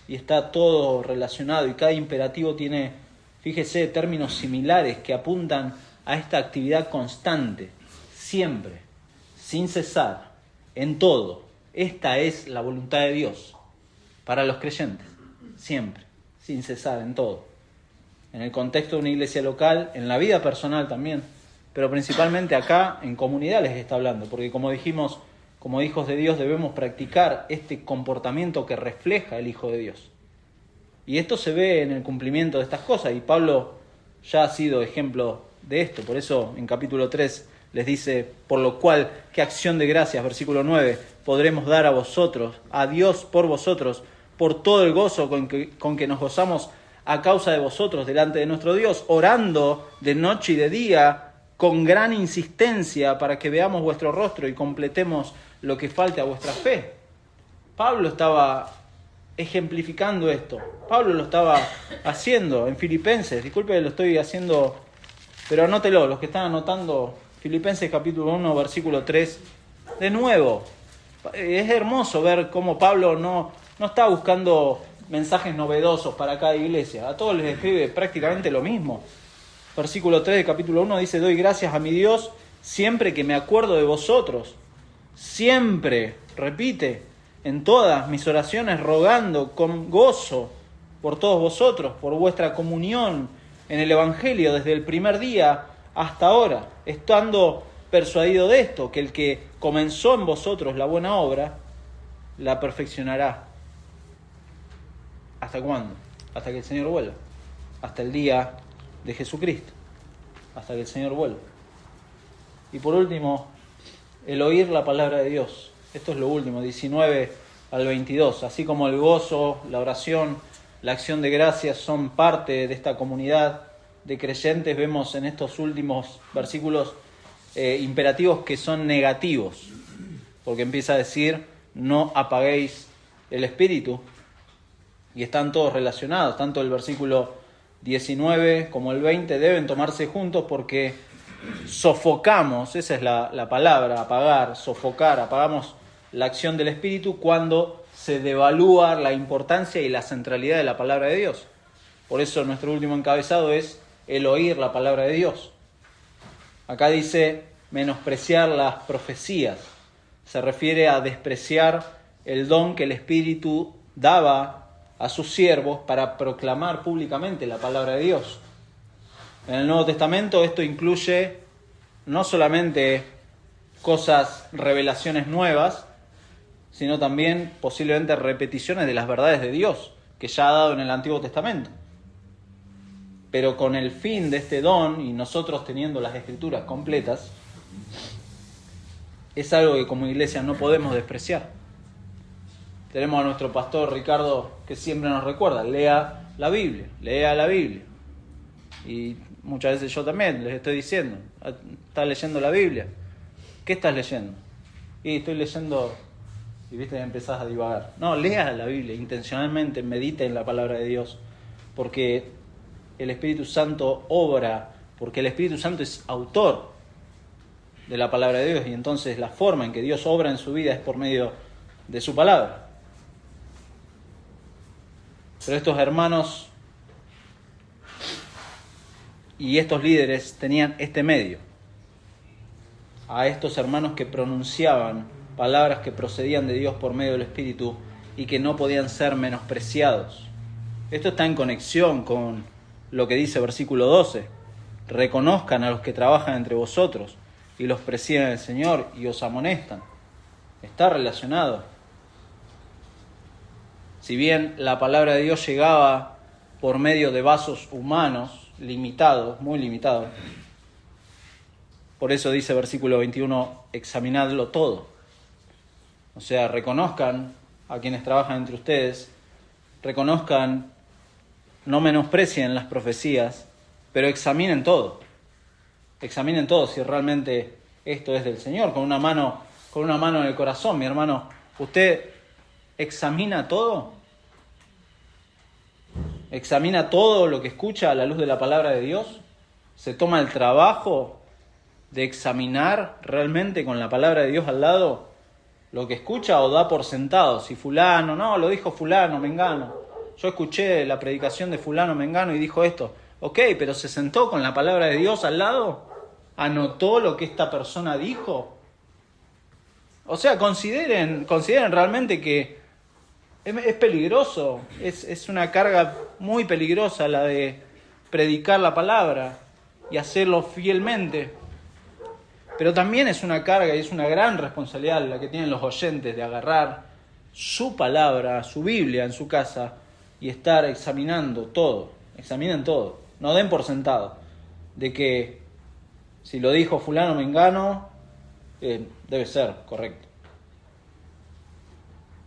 Y está todo relacionado y cada imperativo tiene, fíjese, términos similares que apuntan a esta actividad constante, siempre, sin cesar, en todo. Esta es la voluntad de Dios para los creyentes, siempre, sin cesar, en todo. En el contexto de una iglesia local, en la vida personal también, pero principalmente acá en comunidad les está hablando, porque como dijimos, como hijos de Dios debemos practicar este comportamiento que refleja el Hijo de Dios. Y esto se ve en el cumplimiento de estas cosas, y Pablo ya ha sido ejemplo de esto. Por eso en capítulo 3 les dice, por lo cual, qué acción de gracias, versículo 9, podremos dar a vosotros, a Dios por vosotros, por todo el gozo con que nos gozamos a causa de vosotros delante de nuestro Dios, orando de noche y de día, con gran insistencia para que veamos vuestro rostro y completemos lo que falte a vuestra fe. Pablo estaba ejemplificando esto. Pablo lo estaba haciendo en Filipenses. Disculpe, lo estoy haciendo, pero anótelo, los que están anotando, Filipenses capítulo 1, versículo 3. De nuevo, es hermoso ver cómo Pablo no está buscando mensajes novedosos para cada iglesia. A todos les escribe prácticamente lo mismo. Versículo 3 del capítulo 1 dice, doy gracias a mi Dios siempre que me acuerdo de vosotros. Siempre, repite, en todas mis oraciones rogando con gozo por todos vosotros, por vuestra comunión en el Evangelio desde el primer día hasta ahora, estando persuadido de esto, que el que comenzó en vosotros la buena obra, la perfeccionará. ¿Hasta cuándo? Hasta que el Señor vuelva. Hasta el día de Jesucristo, hasta que el Señor vuelva. Y por último, el oír la palabra de Dios. Esto es lo último, 19 al 22. Así como el gozo, la oración, la acción de gracias son parte de esta comunidad de creyentes, vemos en estos últimos versículos imperativos que son negativos, porque empieza a decir, no apaguéis el espíritu, y están todos relacionados, tanto el versículo 19 como el 20 deben tomarse juntos porque sofocamos, esa es la palabra, apagar, sofocar, apagamos la acción del Espíritu cuando se devalúa la importancia y la centralidad de la palabra de Dios. Por eso nuestro último encabezado es el oír la palabra de Dios. Acá dice menospreciar las profecías, se refiere a despreciar el don que el Espíritu daba a sus siervos para proclamar públicamente la palabra de Dios. En el Nuevo Testamento esto incluye no solamente cosas, revelaciones nuevas, sino también posiblemente repeticiones de las verdades de Dios que ya ha dado en el Antiguo Testamento. Pero con el fin de este don, y nosotros teniendo las Escrituras completas, es algo que como iglesia no podemos despreciar. Tenemos a nuestro pastor Ricardo que siempre nos recuerda, lea la Biblia. Y muchas veces yo también les estoy diciendo, ¿estás leyendo la Biblia? ¿Qué estás leyendo? Y estoy leyendo, y viste, empezás a divagar. No, lea la Biblia, intencionalmente medite en la palabra de Dios, porque el Espíritu Santo obra, porque el Espíritu Santo es autor de la palabra de Dios, y entonces la forma en que Dios obra en su vida es por medio de su palabra. Pero estos hermanos y estos líderes tenían este medio. A estos hermanos que pronunciaban palabras que procedían de Dios por medio del Espíritu y que no podían ser menospreciados. Esto está en conexión con lo que dice versículo 12. Reconozcan a los que trabajan entre vosotros y los presiden el Señor y os amonestan. Está relacionado. Si bien la palabra de Dios llegaba por medio de vasos humanos limitados, muy limitados, Por eso dice versículo 21, examinadlo todo. O sea, reconozcan a quienes trabajan entre ustedes, reconozcan, no menosprecien las profecías, pero examinen todo. Examinen todo si realmente esto es del Señor, con una mano en el corazón, mi hermano. ¿Usted examina todo? ¿Examina todo lo que escucha a la luz de la palabra de Dios? ¿Se toma el trabajo de examinar realmente con la palabra de Dios al lado lo que escucha, o da por sentado? Si fulano, no, lo dijo fulano, mengano. Yo escuché la predicación de fulano, mengano y dijo esto. Ok, pero ¿se sentó con la palabra de Dios al lado? ¿Anotó lo que esta persona dijo? O sea, consideren realmente que es peligroso, es una carga muy peligrosa la de predicar la palabra y hacerlo fielmente. Pero también es una carga y es una gran responsabilidad la que tienen los oyentes de agarrar su palabra, su Biblia en su casa y estar examinando todo. Examinen todo. No den por sentado de que si lo dijo fulano mengano, debe ser correcto.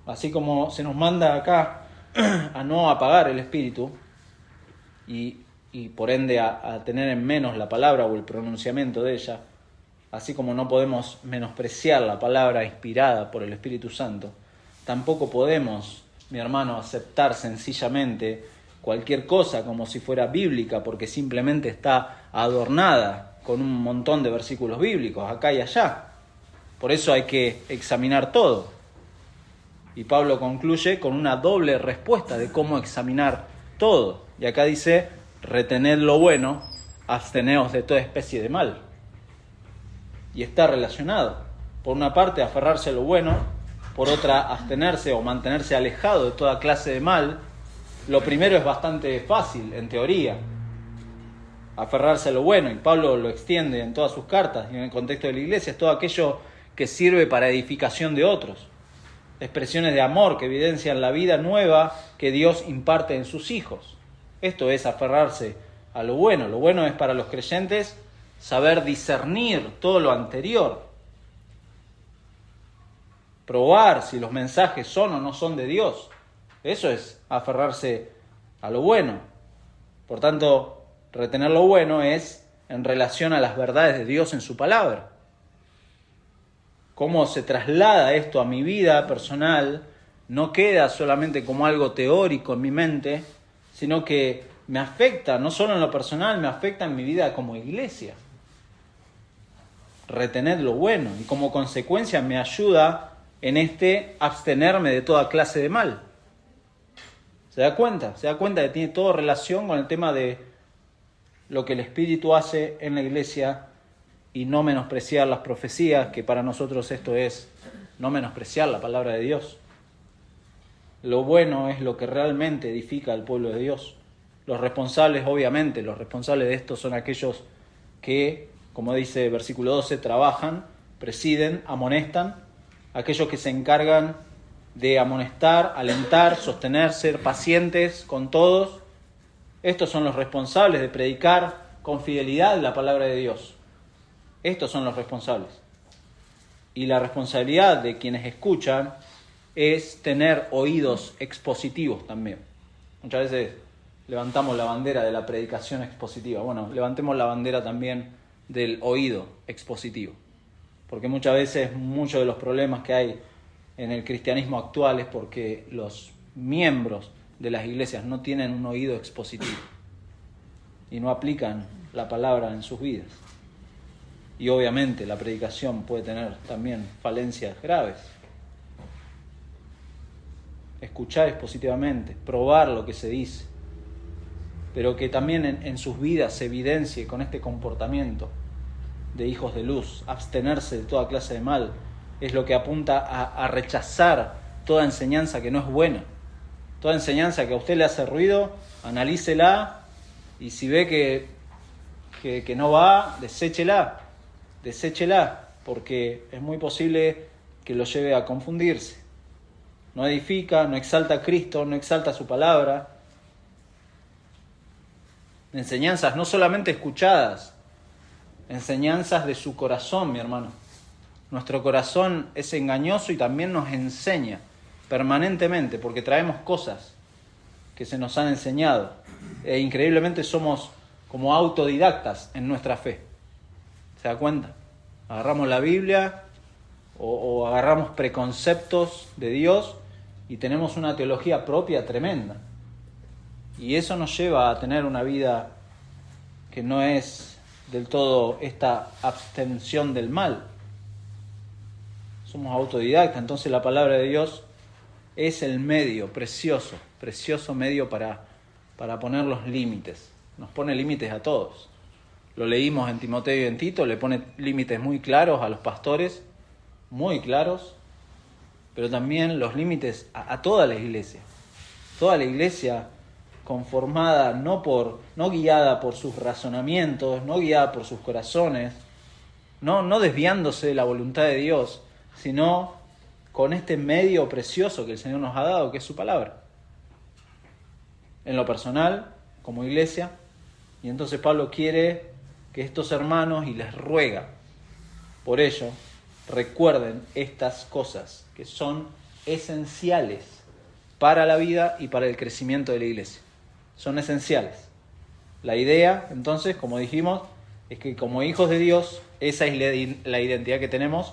Así como se nos manda acá a no apagar el espíritu y por ende a tener en menos la palabra o el pronunciamiento de ella, así como no podemos menospreciar la palabra inspirada por el Espíritu Santo, tampoco podemos, mi hermano, aceptar sencillamente cualquier cosa como si fuera bíblica, porque simplemente está adornada con un montón de versículos bíblicos acá y allá. Por eso hay que examinar todo. Y Pablo concluye con una doble respuesta de cómo examinar todo. Y acá dice, retened lo bueno, absteneos de toda especie de mal. Y está relacionado. Por una parte, aferrarse a lo bueno, por otra, abstenerse o mantenerse alejado de toda clase de mal. Lo primero es bastante fácil, en teoría. Aferrarse a lo bueno, y Pablo lo extiende en todas sus cartas y en el contexto de la iglesia, es todo aquello que sirve para edificación de otros. Expresiones de amor que evidencian la vida nueva que Dios imparte en sus hijos. Esto es aferrarse a lo bueno. Lo bueno es para los creyentes saber discernir todo lo anterior. Probar si los mensajes son o no son de Dios. Eso es aferrarse a lo bueno. Por tanto, retener lo bueno es en relación a las verdades de Dios en su palabra. Cómo se traslada esto a mi vida personal, no queda solamente como algo teórico en mi mente, sino que me afecta, no solo en lo personal, me afecta en mi vida como iglesia. Retener lo bueno y como consecuencia me ayuda en abstenerme de toda clase de mal. ¿Se da cuenta? Se da cuenta que tiene toda relación con el tema de lo que el Espíritu hace en la iglesia y no menospreciar las profecías, que para nosotros esto es no menospreciar la palabra de Dios. Lo bueno es lo que realmente edifica al pueblo de Dios. Los responsables de esto son aquellos que, como dice versículo 12, trabajan, presiden, amonestan, aquellos que se encargan de amonestar, alentar, sostener, ser pacientes con todos. Estos son los responsables de predicar con fidelidad la palabra de Dios. Estos son los responsables. Y la responsabilidad de quienes escuchan es tener oídos expositivos también. Muchas veces levantamos la bandera de la predicación expositiva. Bueno, levantemos la bandera también del oído expositivo. Porque muchas veces muchos de los problemas que hay en el cristianismo actual es porque los miembros de las iglesias no tienen un oído expositivo y no aplican la palabra en sus vidas. Y obviamente la predicación puede tener también falencias graves. Escuchar expositivamente, probar lo que se dice, pero que también en sus vidas se evidencie con este comportamiento de hijos de luz. Abstenerse de toda clase de mal es lo que apunta a rechazar toda enseñanza que no es buena. Toda enseñanza que a usted le hace ruido, analícela y si ve que no va, deséchela, porque es muy posible que lo lleve a confundirse. No edifica, no exalta a Cristo, no exalta su palabra. Enseñanzas no solamente escuchadas, enseñanzas de su corazón, mi hermano. Nuestro corazón es engañoso y también nos enseña permanentemente, porque traemos cosas que se nos han enseñado. E increíblemente somos como autodidactas en nuestra fe. ¿Se da cuenta? Agarramos la Biblia o agarramos preconceptos de Dios y tenemos una teología propia tremenda. Y eso nos lleva a tener una vida que no es del todo esta abstención del mal. Somos autodidactas, entonces la palabra de Dios es el medio precioso medio para poner los límites. Nos pone límites a todos. Lo leímos en Timoteo y en Tito, le pone límites muy claros a los pastores, muy claros, pero también los límites a toda la iglesia. Toda la iglesia conformada, no guiada por sus razonamientos, no guiada por sus corazones, no desviándose de la voluntad de Dios, sino con este medio precioso que el Señor nos ha dado, que es su palabra. En lo personal, como iglesia, y entonces Pablo quiere que estos hermanos, y les ruega por ello, recuerden estas cosas que son esenciales para la vida y para el crecimiento de la iglesia. Son esenciales. La idea, entonces, como dijimos, es que como hijos de Dios, esa es la identidad que tenemos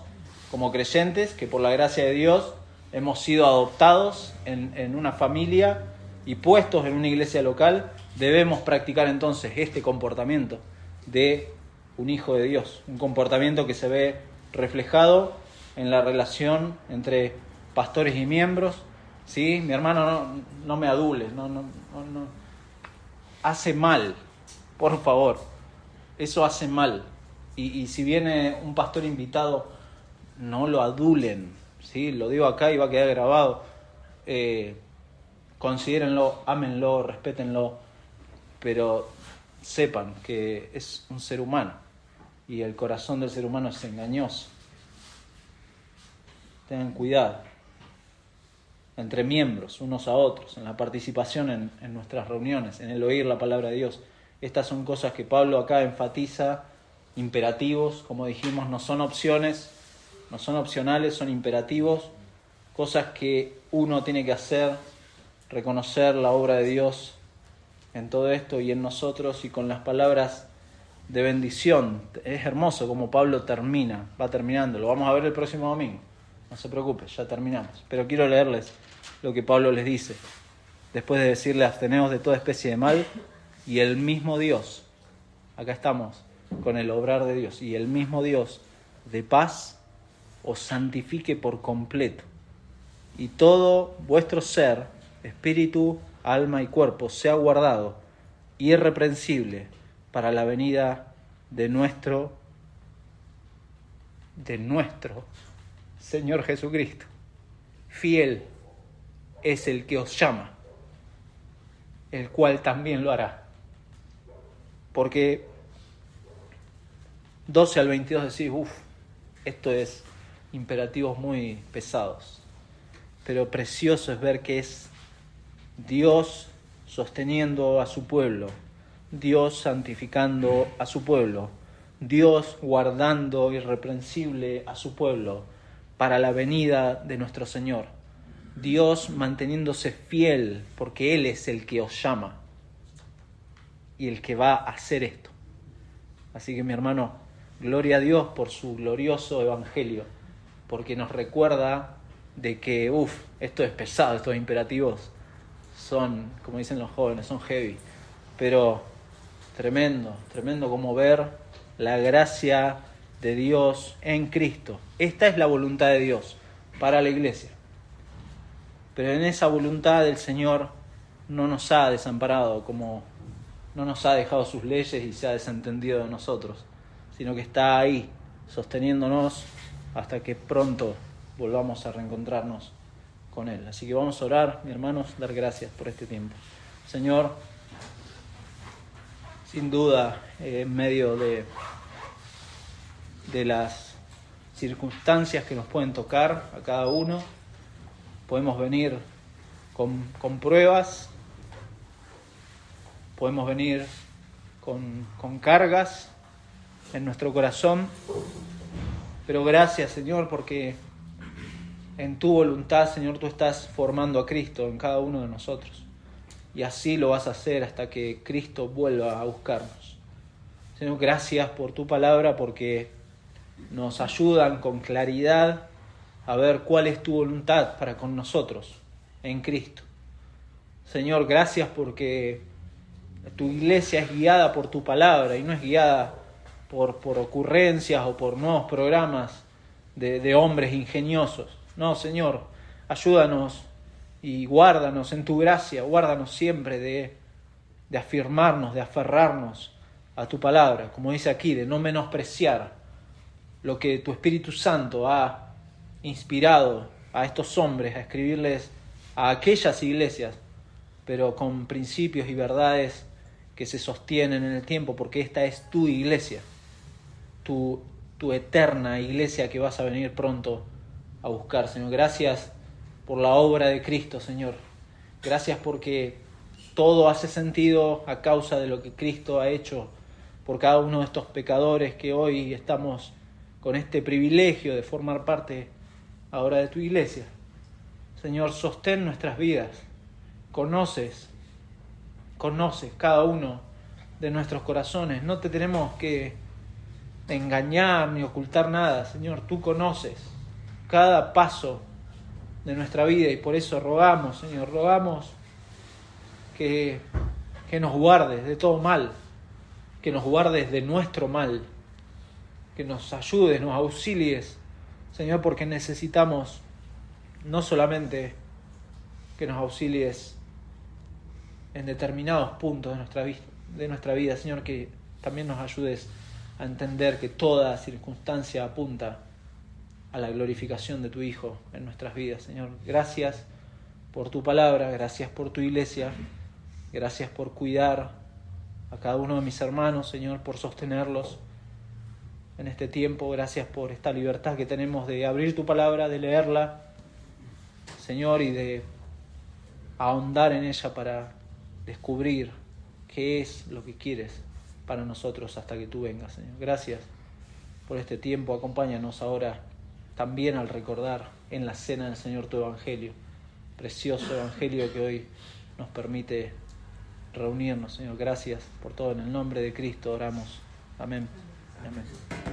como creyentes, que por la gracia de Dios hemos sido adoptados en una familia y puestos en una iglesia local. Debemos practicar entonces este comportamiento de un hijo de Dios, un comportamiento que se ve reflejado en la relación entre pastores y miembros. ¿Sí? Mi hermano, no me adules, no. Hace mal, por favor, eso hace mal. Y si viene un pastor invitado, no lo adulen, ¿sí? Lo digo acá y va a quedar grabado. Considérenlo, ámenlo, respétenlo, pero sepan que es un ser humano y el corazón del ser humano es engañoso. Tengan cuidado entre miembros, unos a otros, en la participación en nuestras reuniones, en el oír la palabra de Dios. Estas son cosas que Pablo acá enfatiza, imperativos, como dijimos, no son opciones, no son opcionales, son imperativos, cosas que uno tiene que hacer, reconocer la obra de Dios en todo esto y en nosotros, y con las palabras de bendición. Es hermoso como Pablo va terminando, lo vamos a ver el próximo domingo. No se preocupe, ya terminamos. Pero quiero leerles lo que Pablo les dice. Después de decirle, absteneos de toda especie de mal, y el mismo Dios, acá estamos con el obrar de Dios, y el mismo Dios de paz os santifique por completo, y todo vuestro ser, espíritu, alma y cuerpo, sea guardado irreprensible para la venida de nuestro Señor Jesucristo. Fiel es el que os llama, el cual también lo hará. Porque 12 al 22 decís, esto es imperativos muy pesados. Pero precioso es ver que es Dios sosteniendo a su pueblo, Dios santificando a su pueblo, Dios guardando irreprensible a su pueblo para la venida de nuestro Señor. Dios manteniéndose fiel porque Él es el que os llama y el que va a hacer esto. Así que mi hermano, gloria a Dios por su glorioso evangelio, porque nos recuerda de que esto es pesado, estos imperativos son, como dicen los jóvenes, son heavy, pero tremendo como ver la gracia de Dios en Cristo. Esta es la voluntad de Dios para la iglesia. Pero en esa voluntad el Señor no nos ha desamparado, como no nos ha dejado sus leyes y se ha desentendido de nosotros, sino que está ahí, sosteniéndonos hasta que pronto volvamos a reencontrarnos con Él. Así que vamos a orar, mis hermanos, dar gracias por este tiempo. Señor, sin duda, en medio de las circunstancias que nos pueden tocar a cada uno, podemos venir con pruebas, podemos venir con cargas, en nuestro corazón. Pero gracias, Señor, porque en tu voluntad, Señor, tú estás formando a Cristo en cada uno de nosotros. Y así lo vas a hacer hasta que Cristo vuelva a buscarnos. Señor, gracias por tu palabra, porque nos ayudan con claridad a ver cuál es tu voluntad para con nosotros en Cristo. Señor, gracias porque tu iglesia es guiada por tu palabra y no es guiada por ocurrencias o por nuevos programas de hombres ingeniosos. No, Señor, ayúdanos y guárdanos en tu gracia, guárdanos siempre de afirmarnos, de aferrarnos a tu palabra, como dice aquí, de no menospreciar lo que tu Espíritu Santo ha inspirado a estos hombres a escribirles a aquellas iglesias, pero con principios y verdades que se sostienen en el tiempo, porque esta es tu iglesia, tu eterna iglesia que vas a venir pronto a buscar, Señor. Gracias por la obra de Cristo, Señor. Gracias porque todo hace sentido a causa de lo que Cristo ha hecho por cada uno de estos pecadores que hoy estamos con este privilegio de formar parte ahora de tu iglesia. Señor, sostén nuestras vidas. Conoces cada uno de nuestros corazones. No te tenemos que engañar ni ocultar nada, Señor. Tú conoces cada paso de nuestra vida y por eso rogamos, Señor, rogamos que nos guardes de todo mal, que nos guardes de nuestro mal, que nos ayudes, nos auxilies, Señor, porque necesitamos no solamente que nos auxilies en determinados puntos de nuestra vida, Señor, que también nos ayudes a entender que toda circunstancia apunta a la glorificación de tu Hijo en nuestras vidas, Señor. Gracias por tu palabra, gracias por tu iglesia, gracias por cuidar a cada uno de mis hermanos, Señor, por sostenerlos en este tiempo. Gracias por esta libertad que tenemos de abrir tu palabra, de leerla, Señor, y de ahondar en ella para descubrir qué es lo que quieres para nosotros hasta que tú vengas, Señor. Gracias por este tiempo. Acompáñanos ahora también al recordar en la cena del Señor tu Evangelio, precioso Evangelio que hoy nos permite reunirnos, Señor. Gracias por todo. En el nombre de Cristo oramos. Amén. Amén.